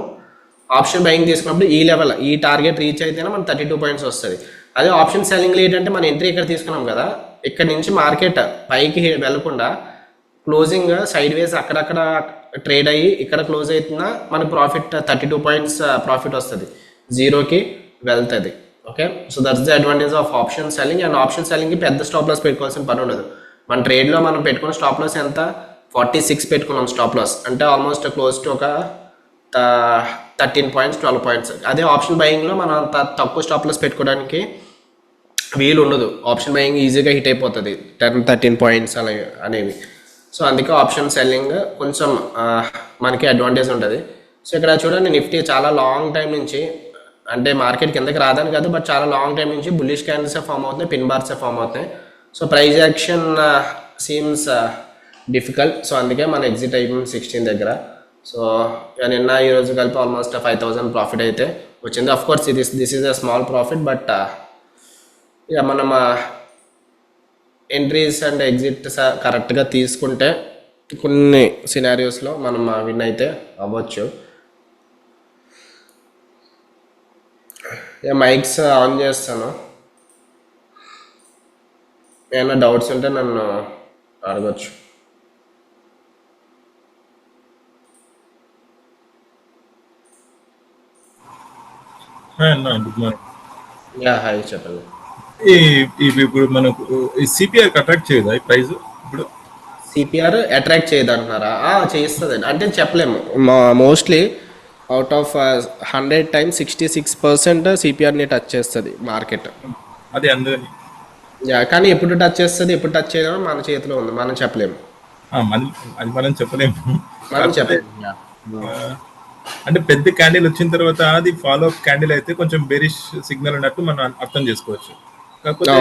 ఆప్షన్ బయింగ్ తీసుకున్నప్పుడు ఈ లెవెల్ ఈ టార్గెట్ రీచ్ అయితేనే మనం 32 పాయింట్స్ వస్తుంది. అదే ఆప్షన్ సెల్లింగ్లో ఏంటంటే మన ఎంట్రీ ఇక్కడ తీసుకున్నాం కదా, ఇక్కడ నుంచి మార్కెట్ పైకి వెళ్లకుండా క్లోజింగ్ సైడ్ వేస్ అక్కడక్కడ ట్రేడ్ అయ్యి ఇక్కడ క్లోజ్ అవుతున్నా మన ప్రాఫిట్ 32 పాయింట్స్ ప్రాఫిట్ వస్తుంది, జీరోకి వెళ్తుంది. Okay, so that's the advantage of option selling. And option సెల్లింగ్కి పెద్ద స్టాప్ లాస్ పెట్టుకోవాల్సిన పని ఉండదు. మన ట్రేడ్లో మనం పెట్టుకున్న స్టాప్ లాస్ ఎంత 46 పెట్టుకున్నాం స్టాప్ లాస్, అంటే ఆల్మోస్ట్ క్లోజ్ టు ఒక 13 పాయింట్స్ 12 పాయింట్స్. అదే ఆప్షన్ బయింగ్లో మనం అంత తక్కువ స్టాప్ లాస్ పెట్టుకోవడానికి వీలు ఉండదు. ఆప్షన్ బయింగ్ ఈజీగా హిట్ అయిపోతుంది 10-13 పాయింట్స్ అలా అనేవి. సో అందుకే ఆప్షన్ సెల్లింగ్ కొంచెం మనకి అడ్వాంటేజ్ ఉంటుంది. సో ఇక్కడ చూడండి, నిఫ్టీ చాలా లాంగ్ టైం నుంచి, అంటే మార్కెట్ కిందకి రాదని కాదు, బట్ చాలా లాంగ్ టైం నుంచి బుల్లిష్ క్యాండిల్సే ఫామ్ అవుతున్నాయి, పిన్ బార్సే ఫామ్ అవుతున్నాయి. So price action seems difficult. So అందుకే మన ఎగ్జిట్ అయిపోయింది 16 దగ్గర. సో నిన్న ఈరోజు కలిపి ఆల్మోస్ట్ 5,000 ప్రాఫిట్ అయితే వచ్చింది. Of course this is a small profit, but ఇక మనం ఎంట్రీస్ అండ్ ఎగ్జిట్స్ కరెక్ట్గా తీసుకుంటే కొన్ని సినారియోస్లో మనం విన్ అయితే అవ్వచ్చు. మైక్స్ ఆన్ చేస్తాను, ఏమైనా డౌట్స్ ఉంటే నన్ను అడగచ్చు. Good morning. యా, హాయ్, చెప్పండి. ఇప్పుడు మనకు ఈ సిపిఆర్ అట్రాక్ట్ చేయదా ఈ ప్రైస్? ఇప్పుడు సిపిఆర్ అట్రాక్ట్ చేయదు అంటున్నారా? చేస్తుంది అంటే చెప్పలేము. మోస్ట్లీ అవుట్ ఆఫ్ 100 టైమ్స్ 66% సిపిఆర్ని టచ్ చేస్తుంది మార్కెట్. అది అందుకని యా, కానీ ఎప్పుడు టచ్ చేస్తుంది ఎప్పుడు టచ్ చేయడం మన చేతిలో ఉంది, మనం చెప్పలేము. అది మనం చెప్పలేము. మనం చెప్పలేము. అంటే పెద్ద క్యాండిల్ వచ్చిన తర్వాత అది ఫాలో అప్ క్యాండిల్ అయితే కొంచెం బెరిష్ సిగ్నల్ ఉన్నట్టు మనం అర్థం చేసుకోవచ్చు. కాకపోతే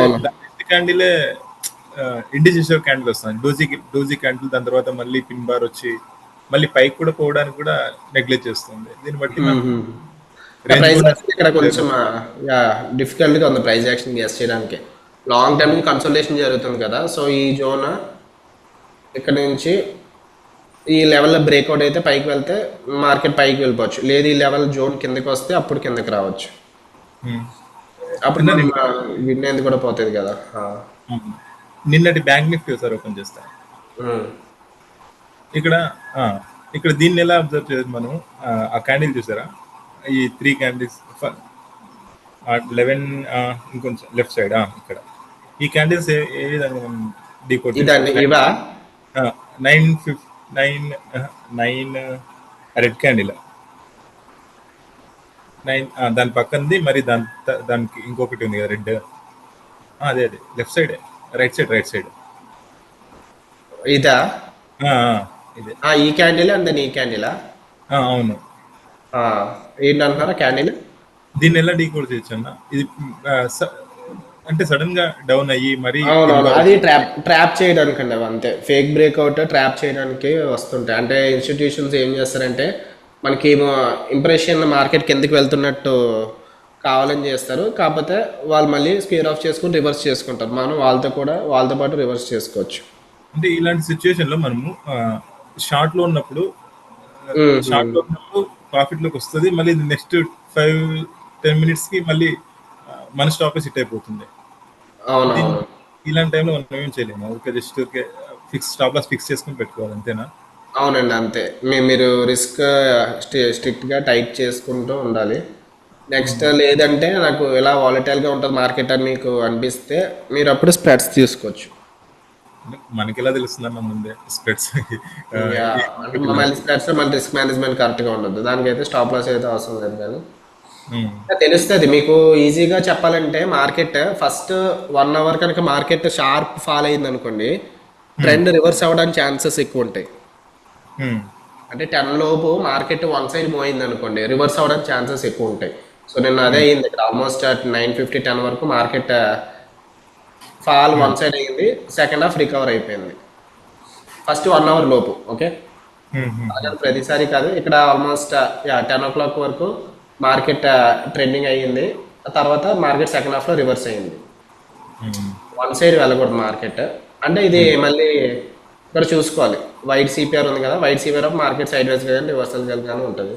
పెద్ద క్యాండిలే ఇండిసిసివ్ క్యాండిల్ వస్తుంది, డోజీ క్యాండిల్. దాని తర్వాత మళ్ళీ పిన్ బార్ వచ్చి మళ్ళీ పైకి కూడా పోవడానికి కూడా నెగ్లెక్ట్ చేస్తుంది. దీన్ని బట్టి ఇక్కడ కొంచెం డిఫికల్ట్ గా ఉంది ప్రైస్ యాక్షన్ గెస్ చేయడానికి. లాంగ్ టైం కన్సల్టేషన్ జరుగుతుంది కదా, సో ఈ జోన్ ఇక్కడ నుంచి ఈ లెవెల్లో బ్రేక్అవుట్ అయితే పైకి వెళ్తే మార్కెట్ పైకి వెళ్ళిపోవచ్చు, లేదు ఈ లెవెల్ జోన్ కిందకి వస్తే అప్పుడు కిందకి రావచ్చు. అప్పుడు వినేది కూడా పోతుంది కదా. నిన్నటి బ్యాంక్ నిఫ్టీ ఒకసారి ఓపెన్ చేస్తా. ఇక్కడ దీన్ని ఎలా అబ్జర్వ్ చేయదు మనం? ఆ క్యాండిల్ చూసారా, ఈ 3 క్యాండిల్స్ 11 ఇంకొంచెం లెఫ్ట్ సైడ్ ఇక్కడ ఈ క్యాండిల్స్ ఏ విధంగా మనం డీకోడ్ 9 రెడ్ క్యాండిల్ 9, దాని పక్కనది మరి దానికి ఇంకొకటి ఉంది కదా రెడ్, అదే లెఫ్ట్ సైడ్, రైట్ సైడ్ ఇదా? ఇదే ఈ క్యాండిల్ అండ్ ఈ క్యాండిల్ అవును. ఏంటంటారా క్యాండిల్? దీన్ని ఎలా డీకోడ్ చేయొచ్చు అన్న? ఇది అంటే సడన్ గా డౌన్ అయ్యి మరి అది ట్రాప్ చేయడానికి అండి, అంతే. ఫేక్ బ్రేక్అవుట్ ట్రాప్ చేయడానికి వస్తుంటాయి. అంటే ఇన్స్టిట్యూషన్స్ ఏం చేస్తారంటే మనకి ఇంప్రెషన్ మార్కెట్ కిందకి వెళ్తున్నట్టు కావాలని చేస్తారు, కాకపోతే వాళ్ళు మళ్ళీ స్క్వేర్ ఆఫ్ చేసుకుని రివర్స్ చేసుకుంటారు. మనం వాళ్ళతో పాటు రివర్స్ చేసుకోవచ్చు. అంటే ఇలాంటి సిచ్యువేషన్ లో మనము షార్ట్ లో ఉన్నప్పుడు ప్రాఫిట్ లోకి వస్తుంది, మళ్ళీ నెక్స్ట్ 5-10 minutes కి మళ్ళీ మన స్టాప్ హిట్ అయిపోతుంది. ఇలాంటి టైంలో మనం ఏం చేయలేము, just fix stop loss fix చేసుకుని పెట్టుకోవాలి, అంతేనా? అవునండి, అంతే. మీరు రిస్క్ స్ట్రిక్ట్గా టైట్ చేసుకుంటూ ఉండాలి. నెక్స్ట్ లేదంటే నాకు ఇలా వాలటైల్గా ఉంటుంది మార్కెట్ అని మీకు అనిపిస్తే మీరు అప్పుడు స్ప్రెడ్స్ తీసుకోవచ్చు. అంటే మనకి ఎలా తెలుస్తుందన్న ముందే స్ప్రెడ్స్ యా, అంటే మళ్ళీ స్ప్రెడ్స్ మళ్ళీ రిస్క్ మేనేజ్మెంట్ కరెక్ట్గా ఉండదు, దానికైతే స్టాప్ లాస్ అయితే అవసరం లేదు. కానీ తెలుస్తుంది మీకు. ఈజీగా చెప్పాలంటే మార్కెట్ ఫస్ట్ 1 అవర్ కనుక మార్కెట్ షార్ప్ ఫాల్ అయింది అనుకోండి, ట్రెండ్ రివర్స్ అవ్వడానికి ఛాన్సెస్ ఎక్కువ ఉంటాయి. అంటే 10 లోపు మార్కెట్ వన్ సైడ్ మూవ్ అయింది అనుకోండి, రివర్స్ అవ్వడానికి ఛాన్సెస్ ఎక్కువ ఉంటాయి. సో నిన్న అదే అయింది ఇక్కడ. ఆల్మోస్ట్ 9:50 10 వరకు మార్కెట్ ఫాల్ వన్ సైడ్ అయ్యింది, సెకండ్ హాఫ్ రికవర్ అయిపోయింది ఫస్ట్ 1 అవర్ లోపు. ఓకే, అలాగే ప్రతిసారి కాదు. ఇక్కడ ఆల్మోస్ట్ 10 o'clock వరకు మార్కెట్ ట్రెండింగ్ అయ్యింది, ఆ తర్వాత మార్కెట్ సెకండ్ హాఫ్లో రివర్స్ అయ్యింది. వన్ సైడ్ వెళ్ళకూడదు మార్కెట్. అంటే ఇది మళ్ళీ ఇక్కడ చూసుకోవాలి. వైట్ సిపిఆర్ ఉంది కదా, white CPR market sideways కానీ రివర్సల్ కానీ ఉంటుంది.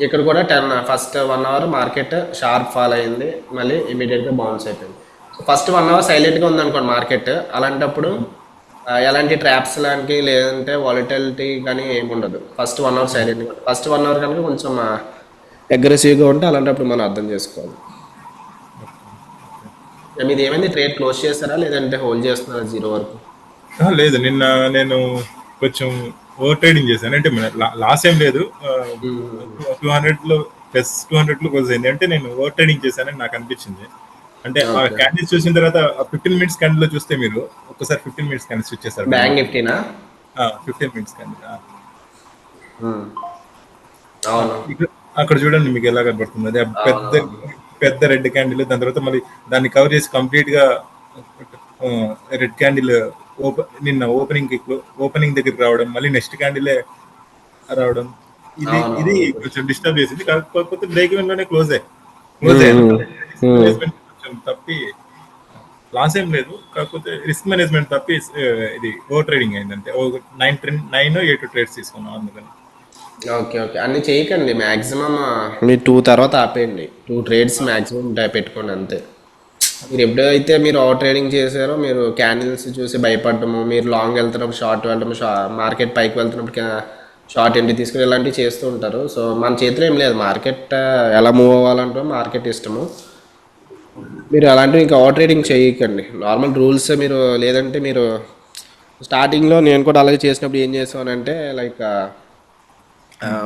ఇక్కడ కూడా first 1 hour market sharp fall అయింది, మళ్ళీ ఇమీడియట్గా బౌన్స్ అయిపోయింది. సో ఫస్ట్ 1 అవర్ సైలెంట్గా ఉందనుకోండి మార్కెట్, అలాంటప్పుడు ఎలాంటి ట్రాప్స్ లాంటి లేదంటే వాలిటిలిటీ కానీ ఏమి ఉండదు. ఫస్ట్ 1 అవర్ సైలెంట్గా ఉంటుంది. ఫస్ట్ 1 అవర్ కనుక కొంచెం అగ్రెసివ్గా ఉంటే అలాంటప్పుడు మనం అర్థం చేసుకోవాలి. మీది ఏమైంది, ట్రేడ్ క్లోజ్ చేస్తారా లేదంటే హోల్డ్ చేస్తున్నారా 0 వరకు? లేదు, నిన్న నేను కొంచెం ఓవర్ ట్రేడింగ్ చేశాను. అంటే లాస్ ఏం లేదు, 200 ప్లస్ 200 క్లోజ్ అయింది. అంటే నేను ఓవర్ ట్రేడింగ్ చేశానని నాకు అనిపించింది. అంటే ఆ క్యాండిల్స్ చూసిన తర్వాత 15 మినిట్స్ క్యాండిల్ లో చూస్తే మీరు ఒక్కసారి 15 మినిట్స్ క్యాండిల్స్ వచ్చేసారు. బ్యాంక్ నిఫ్టీనా? 15 మినిట్స్ క్యాండిల్ అవును. అక్కడ చూడండి మీకు ఎలా కనబడుతుంది. అది పెద్ద పెద్ద రెడ్ క్యాండిల్, దాని తర్వాత మళ్ళీ దాన్ని కవర్ చేసి కంప్లీట్ గా రెడ్ క్యాండిల్ నిన్న ఓపెనింగ్ దగ్గరికి రావడం, మళ్ళీ నెక్స్ట్ క్యాండిలే రావడం, ఇది కొంచెం డిస్టర్బ్ చేసింది. కాకపోతే బ్రేక్ ఈవెన్ లోనే క్లోజ్ కొంచెం తప్పి లాస్ ఏం లేదు, కాకపోతే రిస్క్ మేనేజ్మెంట్ తప్పి ఇది ఓవర్ ట్రేడింగ్ అయిందంటే 9-8 ట్రేడ్స్ తీసుకున్నాం అందుకని. ఓకే ఓకే, అన్ని చేయకండి. మ్యాక్సిమం మీరు 2 తర్వాత ఆపేయండి. 2 ట్రేడ్స్ మ్యాక్సిమం పెట్టుకోండి అంతే. మీరు ఎప్పుడైతే మీరు ఓవర్ ట్రేడింగ్ చేశారో, మీరు క్యాండిల్స్ చూసి భయపడటము, మీరు లాంగ్ వెళ్తున్నప్పుడు షార్ట్ వెళ్ళడము, మార్కెట్ పైకి వెళ్తున్నప్పుడు షార్ట్ ఎంట్రీ తీసుకుని ఇలాంటివి చేస్తూ ఉంటారు. సో మన చేతిలో ఏం లేదు, మార్కెట్ ఎలా మూవ్ అవ్వాలంటే మార్కెట్ ఇష్టము. మీరు అలాంటివి ఇంకా ఓవర్ ట్రేడింగ్ చేయకండి. నార్మల్ రూల్స్ మీరు, లేదంటే మీరు స్టార్టింగ్లో నేను కూడా అలాగే చేసినప్పుడు ఏం చేసానంటే లైక్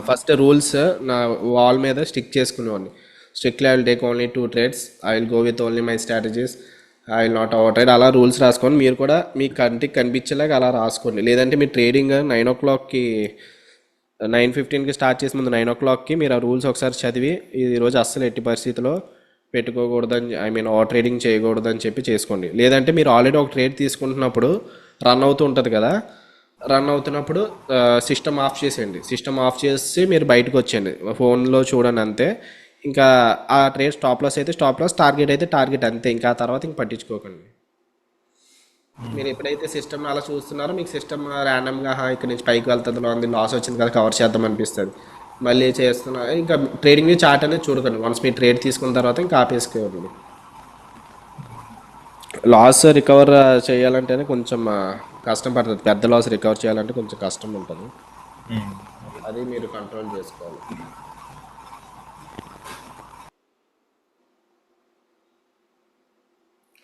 ఫస్ట్ రూల్స్ నా వాల్ మీద స్టిక్ చేసుకునేవాడిని. Strictly I will take only 2 trades, I will go with only my strategies, I will not over trade. అలా రూల్స్ రాసుకోండి. మీరు కూడా మీ కంటికి కనిపించేలాగా అలా రాసుకోండి. లేదంటే మీ ట్రేడింగ్ 9 o'clockకి 9:15కి స్టార్ట్ చేసే ముందు 9 o'clockకి మీరు ఆ రూల్స్ ఒకసారి చదివి ఈరోజు అస్సలు ఎట్టి పరిస్థితిలో పెట్టుకోకూడదని, ఐ మీన్ ఓవర్ ట్రేడింగ్ చేయకూడదని చెప్పి చేసుకోండి. లేదంటే మీరు ఆల్రెడీ ఒక ట్రేడ్ తీసుకుంటున్నప్పుడు రన్ అవుతూ ఉంటుంది కదా, రన్ అవుతున్నప్పుడు సిస్టమ్ ఆఫ్ చేసేయండి. సిస్టమ్ ఆఫ్ చేసి మీరు బయటకు వచ్చేయండి, ఫోన్లో చూడండి అంతే. ఇంకా ఆ ట్రేడ్ స్టాప్ లాస్ అయితే స్టాప్ లాస్, టార్గెట్ అయితే టార్గెట్ అంతే. ఇంకా ఆ తర్వాత ఇంక పట్టించుకోకండి. మీరు ఎప్పుడైతే సిస్టమ్ అలా చూస్తున్నారో మీకు సిస్టమ్ ర్యాండమ్గా ఇక్కడ నుంచి పైకి వెళ్తుంది, లాస్ వచ్చింది కదా కవర్ చేద్దాం అనిపిస్తుంది, మళ్ళీ చేస్తున్నా. ఇంకా ట్రేడింగ్ చార్ట్ అనేది చూడకండి. వన్స్ మీ ట్రేడ్ తీసుకున్న తర్వాత ఇంకా ఆపేసుకోండి. లాస్ రికవర్ చేయాలంటేనే కొంచెం కష్టం పడుతుంది. పెద్ద లాస్ రికవర్ చేయాలంటే కొంచెం కష్టం ఉంటుంది, అది మీరు కంట్రోల్ చేసుకోవాలి.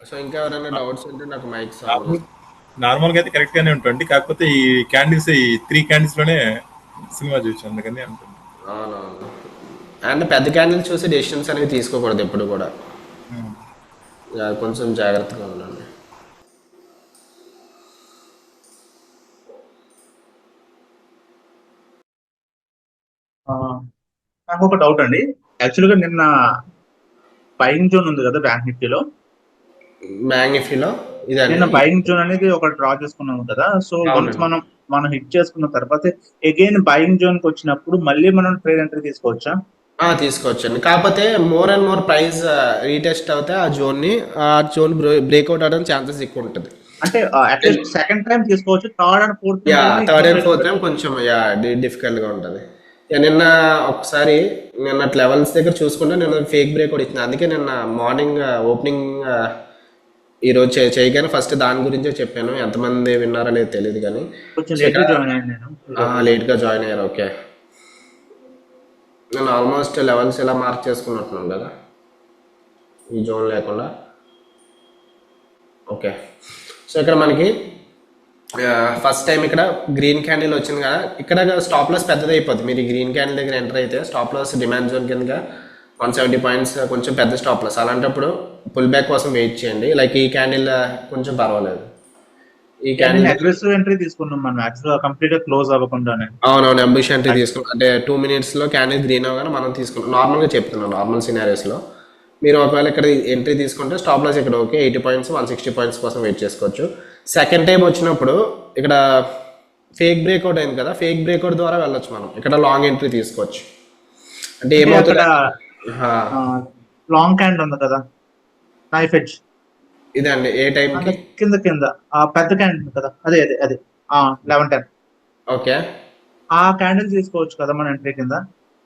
సో ఇంకా ఎవరైనా డౌట్స్ ఉంటే నాకు మైక్ నార్మల్గా అయితే కరెక్ట్ గానే ఉంటుంది. కాకపోతే ఈ క్యాండిల్స్, ఈ 3 క్యాండిల్స్ లోనే సినిమా చూసాను అందుకని అంటుంది. అవునవును, అండ్ పెద్ద క్యాండిల్ చూసి డెసిషన్స్ అనేవి తీసుకోకూడదు ఎప్పుడు కూడా, కొంచెం జాగ్రత్తగా ఉండండి. నాకు ఒక డౌట్ అండి. యాక్చువల్గా నిన్న బయింగ్ జోన్ ఉంది కదా బ్యాంక్ నిఫ్టీలో, నిన్న బయింగ్ జోన్ అనేది ఒక డ్రా చేసుకున్నాము కదా. సో వన్స్ మనం హిట్ చేసుకున్న తర్వాత అగైన్ బయింగ్ జోన్ కి వచ్చినప్పుడు మళ్ళీ మనం ట్రేడ్ ఎంట్రీ తీసుకోవచ్చా? తీసుకోవచ్చండి. కాకపోతే more and more price retest అవుతే ఆ జోన్ బ్రేక్అవుట్ అవడానికి ఛాన్సెస్ ఎక్కువ ఉంటుంది. అంటే అట్లీస్ట్ సెకండ్ టైం తీసుకోవచ్చు, థర్డ్ అండ్ ఫోర్త్ టైం కొంచెం డిఫికల్ట్ గా ఉంటుంది. నిన్న ఒకసారి నిన్న లెవెల్స్ దగ్గర చూసుకుంటే నిన్న ఫేక్ బ్రేక్అవుట్ ఇచ్చింది. అందుకే నిన్న మార్నింగ్ ఓపెనింగ్ ఈరోజు చేయగానే ఫస్ట్ దాని గురించే చెప్పాను. ఎంతమంది విన్నారో లేదు తెలియదు కానీ కొంచెం లేట్గా జాయిన్ అయ్యాను నేను. లేట్గా జాయిన్ అయ్యారు. ఓకే, నేను ఆల్మోస్ట్ లెవెల్స్ ఇలా మార్క్ చేసుకున్నట్టున్నాను కదా ఈ జోన్ లేకుండా. ఓకే, సో ఇక్కడ మనకి ఫస్ట్ టైం ఇక్కడ గ్రీన్ క్యాండిల్ వచ్చింది కదా, ఇక్కడ స్టాప్ లాస్ పెద్దది అయిపోద్ది. మీరు ఈ గ్రీన్ క్యాండిల్ దగ్గర ఎంటర్ అయితే స్టాప్ లాస్ డిమాండ్ జోన్ కింద 170 పాయింట్స్ కొంచెం పెద్ద స్టాప్ లాస్. అలాంటప్పుడు పుల్ బ్యాక్ కోసం వెయిట్ చేయండి. లైక్ ఈ క్యాండిల్ కొంచెం పర్వాలేదు. ఈ క్యాండిల్ అగ్రెసివ్ ఎంట్రీ తీసుకున్నాం మనం యాక్చువల్గా కంప్లీట్ గా క్లోజ్ అవ్వకుండానే. అవునవును, అంబిష్ ఎంట్రీ తీసుకున్నాం. అంటే 2 minutesలో క్యాండిల్ గ్రీన్ అవగానే మనం తీసుకున్నాం. నార్మల్గా చెప్తున్నాం, నార్మల్ సినారియోస్లో మీరు ఒకవేళ ఇక్కడ ఎంట్రీ తీసుకుంటే స్టాప్ లాస్ ఇక్కడ ఓకే 80 పాయింట్స్ 160 పాయింట్స్ కోసం వెయిట్ చేసుకోవచ్చు. సెకండ్ టైం వచ్చినప్పుడు ఇక్కడ ఫేక్ బ్రేక్అవుట్ అయింది కదా, ఫేక్ బ్రేక్అవుట్ ద్వారా వెళ్ళొచ్చు మనం. ఇక్కడ లాంగ్ ఎంట్రీ తీసుకోవచ్చు. అంటే ఏమవుతుంది, లాంగ్ క్యాండ్ ఉంది కదా నైఫ్ ఎడ్జ్, ఇదండి ఏ టైంకి కింద కింద ఆ పెద్ద క్యాండిల్ ఉంది కదా, అదే అదే అదే 11-10 ఓకే ఆ క్యాండిల్ తీసుకోవచ్చు కదా మన ఎంట్రీ కింద.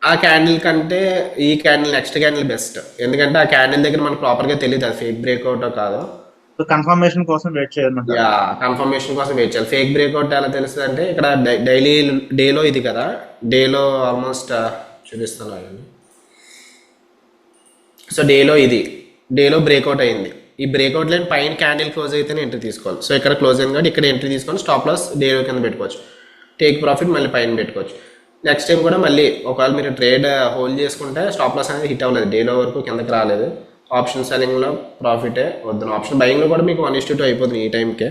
ఆ క్యాండిల్ కంటే ఈ క్యాండిల్ నెక్స్ట్ క్యాండిల్ బెస్ట్. ఎందుకంటే ఆ క్యాండిల్ దగ్గర మనకు ప్రాపర్గా తెలియదు అది ఫేక్ బ్రేక్అవుట్ కాదు. కన్ఫర్మేషన్ కోసం వెయిట్ చేయాలన్నమాట. యా, కన్ఫర్మేషన్ కోసం వెయిట్ చేయాలి. ఫేక్ బ్రేక్అవుట్ ఎలా తెలుస్తుంది అంటే ఇక్కడ డైలీ డేలో ఇది కదా, డేలో ఆల్మోస్ట్ చూపిస్తున్నాను. సో డేలో బ్రేక్అవుట్ అయింది. ఈ బ్రేక్అవుట్ లైన్ పైన క్యాండిల్ క్లోజ్ అయితేనే ఎంట్రీ తీసుకోవాలి. సో ఇక్కడ క్లోజ్ అయింది కాబట్టి ఇక్కడ ఎంట్రీ తీసుకొని స్టాప్ లాస్ డేలో కింద పెట్టుకోవచ్చు. టేక్ ప్రాఫిట్ మళ్ళీ పైన పెట్టుకోవచ్చు. నెక్స్ట్ టైం కూడా మళ్ళీ ఒకవేళ మీరు ట్రేడ్ హోల్డ్ చేసుకుంటే స్టాప్ లాస్ అనేది హిట్ అవ్వలేదు, డేలో వరకు కిందకి రాలేదు. ఆప్షన్ సెల్లింగ్లో ప్రాఫిటే వద్దు, ఆప్షన్ బయింగ్లో కూడా మీకు 1:2 అయిపోతుంది ఈ టైంకే.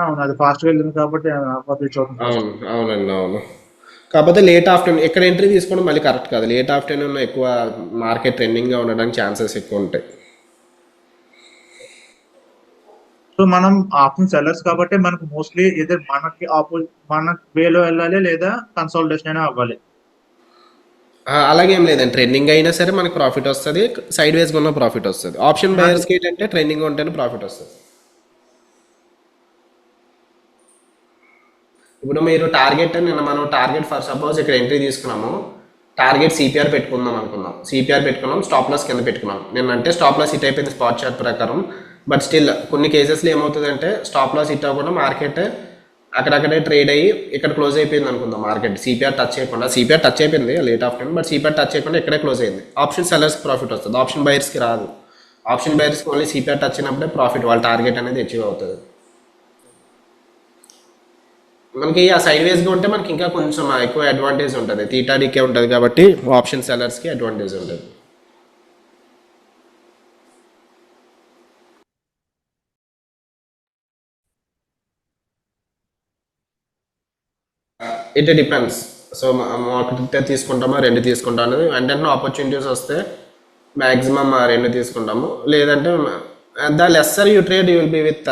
అవును, అది ఫాస్ట్గా వెళ్ళింది కాబట్టి అవునండి అవును. కాకపోతే లేట్ ఆఫ్టర్నూన్ ఇక్కడ ఎంట్రీ తీసుకోవడం మళ్ళీ కరెక్ట్ కాదు. లేట్ ఆఫ్టర్నూన్ ఎక్కువ మార్కెట్ ట్రెండింగ్గా ఉండడానికి ఛాన్సెస్ ఎక్కువ ఉంటాయి. సో మనం ఆప్షన్ సెల్లర్స్ కాబట్టి మనకు మోస్ట్లీ ఏదో మనకి మన వేలో వెళ్ళాలి లేదా కన్సాలిడేషన్ అయినా అవ్వాలి. అలాగేం లేదండి, ట్రెండింగ్ అయినా సరే మనకు ప్రాఫిట్ వస్తుంది, సైడ్ వేస్గా ఉన్న ప్రాఫిట్ వస్తుంది. ఆప్షన్ బయర్స్కి ఏంటంటే ట్రెండింగ్ ఉంటేనే ప్రాఫిట్ వస్తుంది. ఇప్పుడు మీరు టార్గెట్ నిన్న మనం టార్గెట్ ఫర్ సపోజ్ ఇక్కడ ఎంట్రీ తీసుకున్నాము, టార్గెట్ సిపిఆర్ పెట్టుకున్నాం, స్టాప్ లాస్ కింద పెట్టుకున్నాం. నిన్న అంటే స్టాప్ లాస్ హిట్ అయిపోయింది స్పాట్ చార్ట్ ప్రకారం. బట్ స్టిల్ కొన్ని కేసెస్లో ఏమవుతుందంటే స్టాప్ లాస్ హిట్ అవ్వకుండా మార్కెట్ అక్కడక్కడే ట్రేడ్ అయ్యి ఇక్కడ క్లోజ్ అయిపోయింది అనుకుందాం. మార్కెట్ సిపిఆర్ టచ్ అయిపోయింది late afternoon, but CPR touch చేయకుండా ఇక్కడే క్లోజ్ అయింది. ఆప్షన్ సెల్లర్స్కి ప్రాఫిట్ వస్తుంది, ఆప్షన్ బయర్స్కి రాదు. ఆప్షన్ బయర్స్కి ఓన్లీ సిపిఆర్ టచ్ అయినప్పుడే ప్రాఫిట్, వాళ్ళ టార్గెట్ అనేది అచీవ్ అవుతుంది. మనకి ఆ సైడ్ వేస్గా ఉంటే మనకి ఇంకా కొంచెం ఎక్కువ అడ్వాంటేజ్ ఉంటుంది, తీటాడికే ఉంటుంది కాబట్టి ఆప్షన్ సెల్లర్స్కి అడ్వాంటేజ్ ఉంటుంది. It depends. సో ఒకటి తీసుకుంటామా 2 తీసుకుంటాం అనేది వెంటనే ఆపర్చునిటీస్ వస్తే మ్యాక్సిమం 2 తీసుకుంటాము. లేదంటే the lesser you trade you will be with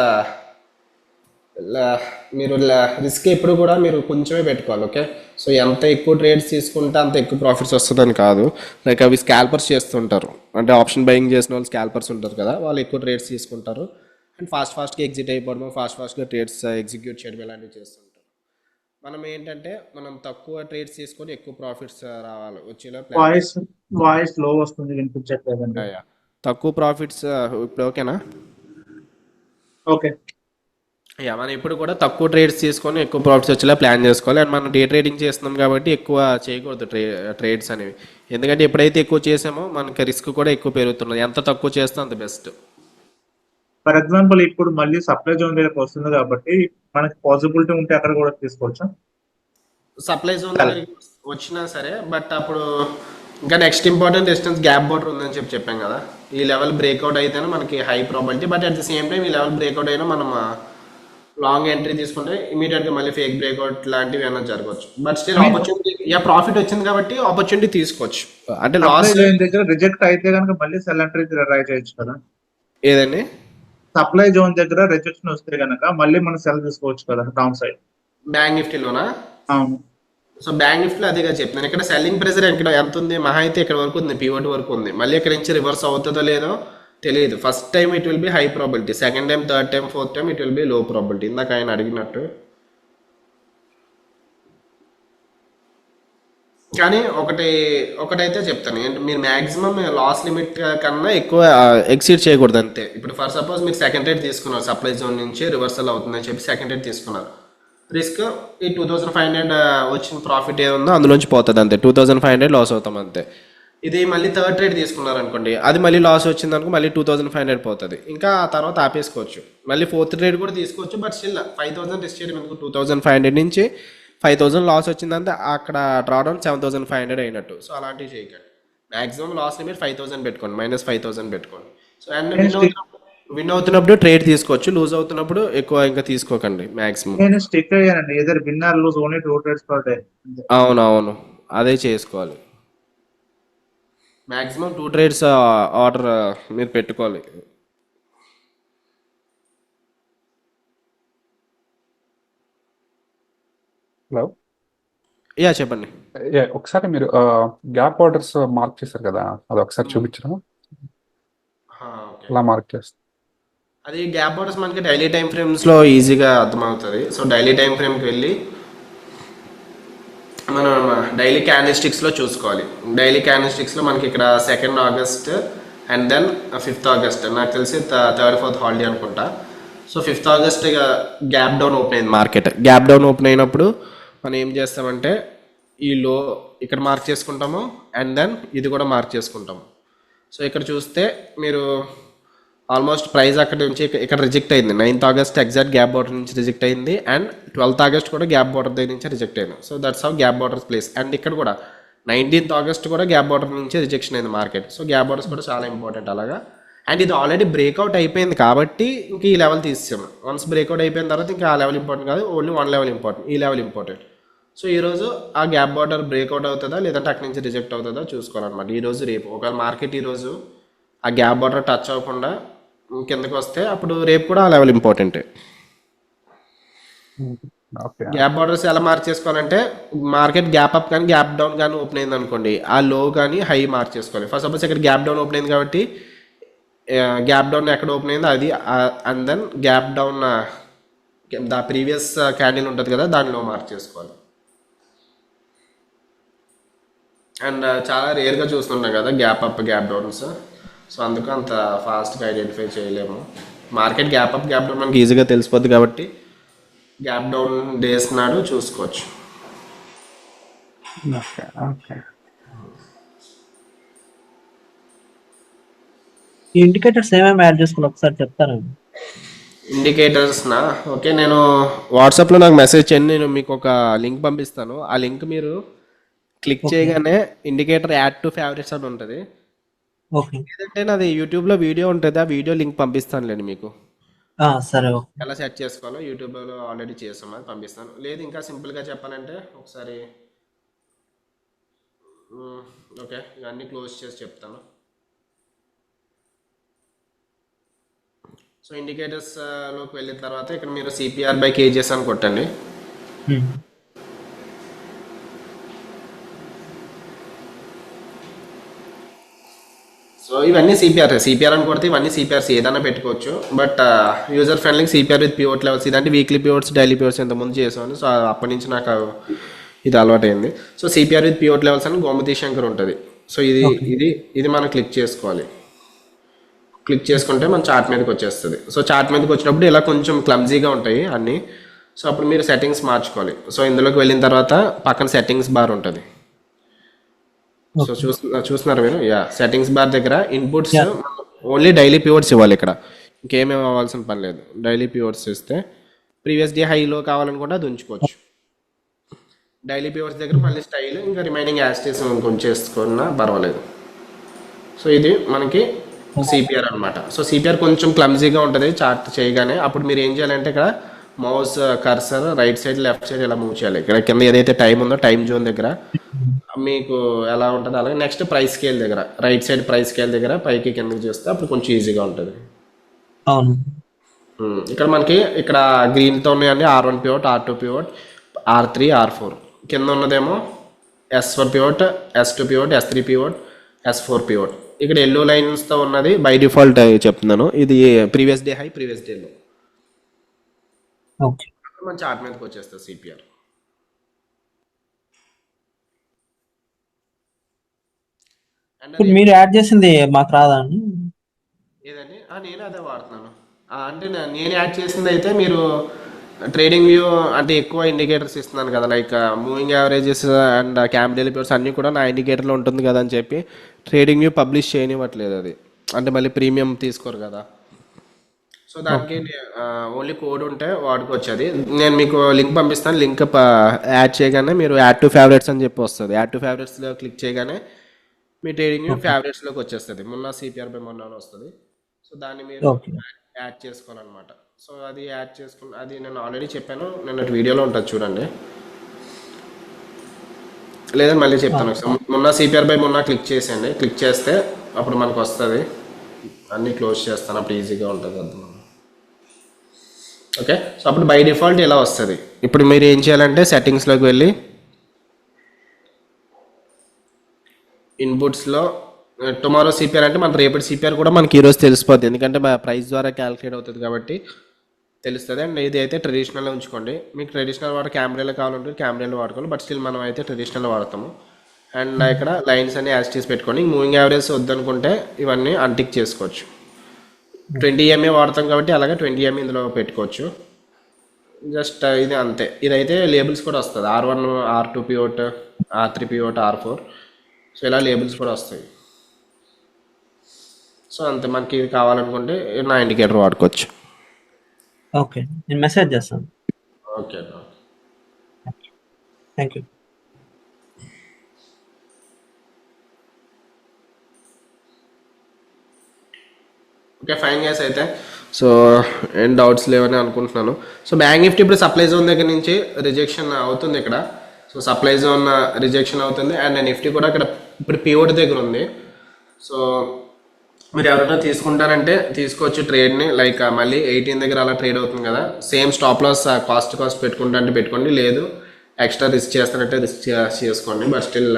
మీరు రిస్క్ ఎప్పుడు కూడా మీరు కొంచెమే పెట్టుకోవాలి. ఓకే, సో ఎంత ఎక్కువ ట్రేడ్స్ తీసుకుంటే అంత ఎక్కువ ప్రాఫిట్స్ వస్తుందని కాదు. లైక్ అవి స్కాల్పర్స్ చేస్తుంటారు, అంటే ఆప్షన్ బయింగ్ చేసిన వాళ్ళు స్కాల్పర్స్ ఉంటారు కదా, వాళ్ళు ఎక్కువ ట్రేడ్స్ తీసుకుంటారు అండ్ ఫాస్ట్గా ఎగ్జిట్ అయిపోవడం, ఫాస్ట్గా ట్రేడ్స్ ఎగ్జిక్యూట్ చేయడం ఇలాంటివి చేస్తుంటారు. మనం ఏంటంటే మనం తక్కువ ట్రేడ్స్ తీసుకొని ఎక్కువ ప్రాఫిట్స్ రావాలి వచ్చేలా వాయిస్ లో వస్తుంది, వినిపించట్లేదండి. తక్కువ ప్రాఫిట్స్ ఇప్పుడు ఓకేనా? ఓకే, మనం ఇప్పుడు కూడా తక్కువ ట్రేడ్స్ తీసుకొని ఎక్కువ ప్రాఫిట్స్ వచ్చేలా ప్లాన్ చేసుకోవాలి. అండ్ మనం డే ట్రేడింగ్ చేస్తున్నాం కాబట్టి ఎక్కువ చేయకూడదు ట్రేడ్స్ అనేవి. ఎందుకంటే ఎప్పుడైతే ఎక్కువ చేసామో మనకి రిస్క్ కూడా ఎక్కువ పెరుగుతున్నది. ఎంత తక్కువ చేస్తే అంత బెస్ట్. ఫర్ ఎగ్జాంపుల్ ఇప్పుడు మళ్ళీ సప్లై జోన్ దగ్గరకు వస్తుంది కాబట్టి మనకి పాసిబిలిటీ ఉంటే అక్కడ కూడా తీసుకోవచ్చా? సప్లై జోన్ దగ్గరికి వచ్చినా సరే, బట్ అప్పుడు ఇంకా next important resistance gap border ఉందని చెప్పాం కదా, ఈ లెవెల్ బ్రేక్అవుట్ అయితేనే మనకి high probability. But at the same time ఈ లెవెల్ బ్రేక్అవుట్ అయినా మనం లాంగ్ ఎంట్రీ తీసుకుంటే ఇమీడియట్గా మళ్ళీ ఫేక్ బ్రేక్అవుట్ లాంటివి ఏమైనా జరగవచ్చు. బట్ స్టిల్ ఆపర్చునిటీ ప్రాఫిట్ వచ్చింది కాబట్టి ఆపర్చునిటీ తీసుకోవచ్చు. అంటే లాస్ దగ్గర రిజెక్ట్ అయితే కనుక మళ్ళీ సెల్ ఎంట్రీ ట్రై చేయొచ్చు కదా. ఏదండి? సప్లై జోన్ దగ్గర రిజెక్షన్ వస్తే కనుక మళ్ళీ మనం సెల్ తీసుకోవచ్చు కదా డౌన్ సైడ్. బ్యాంక్ నిఫ్టీలోనా? అవును. సో బ్యాంక్ నిఫ్టీలో అదేగా చెప్తున్నాను. ఇక్కడ సెల్లింగ్ ప్రెజర్ ఇక్కడ ఎంత ఉంది, మహా అయితే ఇక్కడ వరకు ఉంది, పివట్ వరకు ఉంది. మళ్ళీ ఇక్కడ నుంచి రివర్స్ అవుతుందో లేదో తెలియదు. First time it will be high probability, second time, third time, fourth time it will be లో ప్రాబిలిటీ. ఇందాక ఆయన అడిగినట్టు. కానీ ఒకటైతే చెప్తాను, మీరు మ్యాక్సిమం లాస్ లిమిట్ కన్నా ఎక్కువ ఎక్సీడ్ చేయకూడదు అంతే. ఇప్పుడు ఫర్ సపోజ్ మీరు సెకండ్ రేట్ తీసుకున్నారు, సప్లై జోన్ నుంచి రివర్సల్ అవుతుందని చెప్పి సెకండ్ రేట్ తీసుకున్నారు. రిస్క్ ఈ 2500 వచ్చిన ప్రాఫిట్ ఏముందో అందులోంచి పోతుంది అంతే. 2500 లాస్ అవుతాం అంతే. ఇది మళ్ళీ థర్డ్ ట్రేడ్ తీసుకున్నారు అనుకోండి, అది మళ్ళీ లాస్ వచ్చింది అనుకో మళ్ళీ 2500 పోతుంది. ఇంకా ఆ తర్వాత ఆపేసుకోవచ్చు. మళ్ళీ ఫోర్త్ ట్రేడ్ కూడా తీసుకోవచ్చు. బట్ స్టిల్ 5000 రిస్క్ చేయడం ఎందుకు? 2500 నుంచి 5000 లాస్ వచ్చిందంటే అక్కడ డ్రాడౌన్ 7500 అయినట్టు. సో అలాంటివి చేయకండి. మాక్సిమం లాస్ని మీరు 5000 పెట్టుకోండి, -5000 పెట్టుకోండి. సో అండ్ విన్ అవుతున్నప్పుడు ట్రేడ్ తీసుకోవచ్చు, లూజ్ అవుతున్నప్పుడు ఎక్కువ ఇంకా తీసుకోకండి మ్యాక్సిమం. నేను స్టిక్ అయ్యానండి, either winner lose only 2 trades per day. అవునవును, అదే చేసుకోవాలి. మ్యాక్సిమం 2 ట్రేడ్స్ ఆర్డర్ మీరు పెట్టుకోవాలి. హలో. యా చెప్పండి. ఒకసారి మీరు గ్యాప్ ఆర్డర్స్ మార్క్ చేశారు కదా, అది ఒకసారి చూపించరా? ఓకే, ఎలా మార్క్ చేస్తారు? అది గ్యాప్ ఆర్డర్స్ మనకి డైలీ టైం ఫ్రేమ్స్లో ఈజీగా అర్థమవుతుంది. సో డైలీ టైం ఫ్రేమ్కి వెళ్ళి మనం డైలీ క్యాండిల్స్టిక్స్లో చూసుకోవాలి. డైలీ క్యాండిల్స్టిక్స్లో మనకి ఇక్కడ 2nd August and then 5th August, నాకు తెలిసి 3rd 4th హాలిడే అనుకుంటా. So 5th August gap down open అయింది మార్కెట్. గ్యాప్ డౌన్ ఓపెన్ అయినప్పుడు మనం ఏం చేస్తామంటే ఈ లో ఇక్కడ మార్క్ చేసుకుంటాము అండ్ దెన్ ఇది కూడా మార్క్ చేసుకుంటాము. సో ఇక్కడ చూస్తే మీరు ఆల్మోస్ట్ ప్రైస్ అక్కడ నుంచి ఇక్కడ రిజెక్ట్ అయింది. 9th August exact gap border నుంచి రిజెక్ట్ అయింది అండ్ 12th ఆగస్ట్ కూడా గ్యాప్ బార్డర్ దగ్గర నుంచి రిజెక్ట్ అయింది. So that's how gap borders place. And ఇక్కడ కూడా 19th ఆగస్ట్ కూడా గ్యాప్ బార్డర్ నుంచి రిజెక్షన్ అయింది మార్కెట్. సో గ్యాప్ బార్డర్స్ కూడా చాలా ఇంపార్టెంట్ అలాగా. అండ్ ఇది ఆల్రెడీ బ్రేక్అవుట్ అయిపోయింది కాబట్టి ఇంక ఈ లెవెల్ తీసాము. వన్స్ బ్రేక్అవుట్ అయిపోయిన తర్వాత ఇంకా ఆ లెవెల్ ఇంపార్టెంట్ కాదు, ఓన్లీ 1 లెవెల్ ఇంపార్టెంట్, ఈ లెవెల్ ఇంపార్టెంట్. సో ఈరోజు ఆ గ్యాప్ బార్డర్ బ్రేక్అవుట్ అవుతుందా లేదంటే అక్కడి నుంచి రిజెక్ట్ అవుతుందా చూసుకోవాలన్నమాట. ఈరోజు రేపు ఒకవేళ మార్కెట్ ఈరోజు ఆ గ్యాప్ బార్డర్ టచ్ అవ్వకుండా కిందకి వస్తే అప్పుడు రేపు కూడా ఆ లెవెల్ ఇంపార్టెంటే. ఓకే. గ్యాప్ బార్డర్స్ ఎలా మార్క్ చేసుకోవాలంటే మార్కెట్ గ్యాప్ అప్ కానీ గ్యాప్ డౌన్ కానీ ఓపెన్ అయింది అనుకోండి, ఆ లో కానీ హై మార్క్ చేసుకోవాలి. ఫస్ట్ సపోజ్ ఇక్కడ గ్యాప్ డౌన్ ఓపెన్ అయింది కాబట్టి గ్యాప్ డౌన్ ఎక్కడ ఓపెన్ అయిందో అది and then gap down the previous candle ఉంటుంది కదా దానిలో మార్క్ చేసుకోవాలి. అండ్ చాలా రేర్గా చూస్తుంటాం కదా gap up gap downs. So అందుకు అంత ఫాస్ట్గా ఐడెంటిఫై చేయలేము. Market gap up gap down మనకి ఈజీగా తెలిసిపోద్ది కాబట్టి గ్యాప్ డౌన్ డేస్ నాడు చూసుకోవచ్చు. ఓకే. ఓకే. ఈ ఇండికేటర్స్ ఏమేమి యాడ్ చేసుకుని ఒకసారి చెప్తారండి. ఇండికేటర్స్నా? ఓకే, నేను వాట్సాప్లో నాకు మెసేజ్ చేయండి, నేను మీకు ఒక లింక్ పంపిస్తాను. ఆ లింక్ మీరు క్లిక్ చేయగానే ఇండికేటర్ యాడ్ టు ఫేవరెట్స్ అని ఉంటుంది. ఓకే. లేదంటే నాది యూట్యూబ్లో వీడియో ఉంటుంది, ఆ వీడియో లింక్ పంపిస్తానులేండి మీకు. సరే. ఓకే. ఎలా సెట్ చేసుకోవాలో యూట్యూబ్లో ఆల్రెడీ చేస్తాం, అది పంపిస్తాను. లేదు ఇంకా సింపుల్గా చెప్పాలంటే ఒకసారి ఓకే ఇవన్నీ క్లోజ్ చేసి చెప్తాను. సో ఇండికేటర్స్లోకి వెళ్ళిన తర్వాత ఇక్కడ మీరు CPR/kgs అని కొట్టండి. సో ఇవన్నీ సిపిఆర్ అని కొడితే ఇవన్నీ సిపిఆర్స్ ఏదైనా పెట్టుకోవచ్చు. But user friendly CPR with pivot levels, ఇదంటే వీక్లీ పివోట్స్ డైలీ పివోట్స్ ఇంతకుముందు చేసాను. సో అప్పటి నుంచి నాకు ఇది అలవాటైంది. So CPR with pivot levels అని గోమతి శంకర్ ఉంటుంది. సో ఇది మనం క్లిక్ చేసుకోవాలి. క్లిక్ చేసుకుంటే మన చార్ట్ మీదకి వచ్చేస్తుంది. సో చార్ట్ మీదకి వచ్చినప్పుడు ఇలా కొంచెం క్లమ్జీగా ఉంటాయి అన్నీ. సో అప్పుడు మీరు సెట్టింగ్స్ మార్చుకోవాలి. సో ఇందులోకి వెళ్ళిన తర్వాత పక్కన సెట్టింగ్స్ బార్ ఉంటుంది. సో చూస్తున్నారు మీరు? సెట్టింగ్స్ బార్ దగ్గర ఇన్పుట్స్ ఓన్లీ డైలీ పివోట్స్ ఇవ్వాలి. ఇక్కడ ఇంకేమేమి అవ్వాల్సిన పని లేదు. డైలీ పివోట్స్ ఇస్తే ప్రీవియస్ డే హైలో కావాలనుకుంటే అది ఉంచుకోవచ్చు. డైలీ పివోట్స్ దగ్గర మళ్ళీ స్టైల్ ఇంకా రిమైనింగ్ యాస్టేస్ ఇంకొంచెం చేసుకున్నా పర్వాలేదు. సో ఇది మనకి సిపిఆర్ అనమాట. సో సిపిఆర్ కొంచెం క్లమ్జీగా ఉంటుంది చార్ట్ చేయగానే. అప్పుడు మీరు ఏం చేయాలంటే ఇక్కడ mouse cursor right side left side ఇలా మూవ్ చేయాలి. ఇక్కడ కింద ఏదైతే టైం ఉందో టైం జోన్ దగ్గర మీకు ఎలా ఉంటుంది అలాగే నెక్స్ట్ ప్రైస్ స్కేల్ దగ్గర రైట్ సైడ్ ప్రైస్ స్కేల్ దగ్గర పైకి కిందకి చేస్తే అప్పుడు కొంచెం ఈజీగా ఉంటుంది. అవును. ఇక్కడ మనకి ఇక్కడ గ్రీన్తో ఉన్నాయండి R1 pivot, R2 pivot, R3, R4. కింద ఉన్నదేమో S1 pivot, S2 pivot, S3 pivot, S4 pivot. ఇక్కడ ఎల్లో లైన్స్తో ఉన్నది బై డిఫాల్ట్ చెప్తున్నాను. ఇది ప్రీవియస్ డే హై ప్రీవియస్ డేలో ఓకే. మన చార్ట్ మీదకి వచ్చేస్తుంది సిపిఆర్. ఇప్పుడు మీరు యాడ్ చేసింది మాకు రాదా అండి? ఏదండి? నేను అదే వాడుతున్నాను. అంటే నేను యాడ్ చేసింది అయితే మీరు ట్రేడింగ్ వ్యూ అంటే ఎక్కువ ఇండికేటర్స్ ఇస్తున్నాను కదా, like moving averages and camp daily papers అన్నీ కూడా నా ఇండికేటర్లో ఉంటుంది కదా అని చెప్పి ట్రేడింగ్ వ్యూ పబ్లిష్ చేయనివ్వట్లేదు. అది అంటే మళ్ళీ ప్రీమియం తీసుకోరు కదా. సో దానికి ఓన్లీ కోడ్ ఉంటే వాడుకోవచ్చు. అది నేను మీకు లింక్ పంపిస్తాను. లింక్ యాడ్ చేయగానే మీరు యాడ్ టు ఫేవరెట్స్ అని చెప్పి వస్తుంది. యాడ్ టు ఫేవరెట్స్లో క్లిక్ చేయగానే మీ ట్రేడింగ్ వ్యూ ఫేవరెట్స్లోకి వచ్చేస్తుంది. మొన్న సిపిఆర్ బై మొన్న అని వస్తుంది. సో దాన్ని మీరు యాడ్ చేసుకోవాలన్నమాట. సో అది యాడ్ చేసుకుని అది నేను ఆల్రెడీ చెప్పాను, నిన్న వీడియోలో ఉంటుంది చూడండి, లేదా మళ్ళీ చెప్తాను. మొన్న సిపిఆర్ బై మొన్న క్లిక్ చేసేయండి. క్లిక్ చేస్తే అప్పుడు మనకు వస్తుంది. అన్నీ క్లోజ్ చేస్తాను, అప్పుడు ఈజీగా ఉంటుంది అర్థం. ఓకే, సో అప్పుడు బై డిఫాల్ట్ ఇలా వస్తుంది. ఇప్పుడు మీరు ఏం చేయాలంటే సెట్టింగ్స్లోకి వెళ్ళి ఇన్పుట్స్లో టుమారో సిపిఆర్ అంటే మన రేపటి సిపిఆర్ కూడా మనకి ఈరోజు తెలిసిపోద్ది, ఎందుకంటే మా ప్రైస్ ద్వారా క్యాలిక్యులేట్ అవుతుంది కాబట్టి తెలుస్తుంది. అండ్ ఇది అయితే ట్రెడిషనల్ ఉంచుకోండి. మీకు ట్రెడిషనల్ వాడు కెమెరాలో కావాలంటే కెమెరాలో వాడుకోవాలి, బట్ స్టిల్ మనం అయితే ట్రెడిషనల్ వాడతాము. అండ్ ఇక్కడ లైన్స్ అన్ని యాస్టీస్ పెట్టుకోండి. మూవింగ్ యావరేజ్ వద్దనుకుంటే ఇవన్నీ అన్టిక్ చేసుకోవచ్చు. 20 EMA వాడతాం కాబట్టి అలాగే 20 EMA ఇందులో పెట్టుకోవచ్చు. జస్ట్ ఇది అంతే. ఇదైతే లేబుల్స్ కూడా వస్తుంది, R1 R2 pivot, R3 pivot, R4. So ఇలా లేబుల్స్ కూడా వస్తాయి. సో అంతే, మనకి ఇది కావాలనుకుంటే నా ఇండికేటర్ వాడుకోవచ్చు. ఓకే, నేను మెసేజ్ చేస్తాను. Okay, thank you. Okay fine guys. అయితే సో ఏం డౌట్స్ లేవని అనుకుంటున్నాను. సో బ్యాంక్ నిఫ్టీ ఇప్పుడు సప్లై జోన్ దగ్గర నుంచి రిజెక్షన్ అవుతుంది ఇక్కడ. సో సప్లై జోన్ రిజెక్షన్ అవుతుంది. అండ్ నిఫ్టీ కూడా ఇక్కడ ఇప్పుడు పివోట్ దగ్గర ఉంది. సో మీరు ఎవరైనా తీసుకుంటారంటే తీసుకోవచ్చు ట్రేడ్ని. లైక్ మళ్ళీ 18 దగ్గర అలా ట్రేడ్ అవుతుంది కదా, సేమ్ స్టాప్ లాస్ కాస్ట్ పెట్టుకుంటా అంటే పెట్టుకోండి, లేదు ఎక్స్ట్రా రిస్క్ చేస్తానంటే రిస్క్ చేసుకోండి. బట్ స్టిల్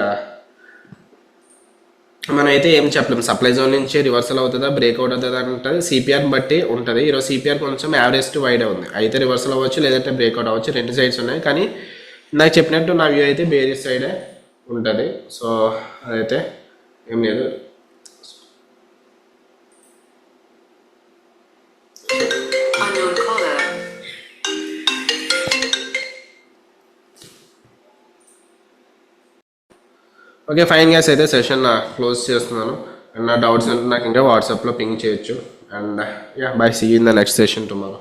మనం అయితే ఏం చెప్పలేము, సప్లై జోన్ నుంచి రివర్సల్ అవుతుందా బ్రేక్అవుట్ అవుతుందా అంటే సిపిఆర్ బట్టి ఉంటుంది. ఈరోజు సిపిఆర్ కొంచెం యావరేజ్ టు వైడ్ ఉంది, అయితే రివర్సల్ అవ్వచ్చు లేదంటే బ్రేక్అవుట్ అవ్వచ్చు, రెండు సైడ్స్ ఉన్నాయి. కానీ నాకు చెప్పినట్టు నా వ్యూ అయితే బేరిస్ సైడే ఉంటుంది. సో అదైతే ఏం లేదు. ఓకే ఫైన్ గైస్, అయితే సెషన్ క్లోజ్ చేస్తున్నాను. అండ్ నా డౌట్స్ అంటే నాకు ఇంకా వాట్సాప్లో పింగ్ చేయొచ్చు. And yeah bye, see you in the next session tomorrow.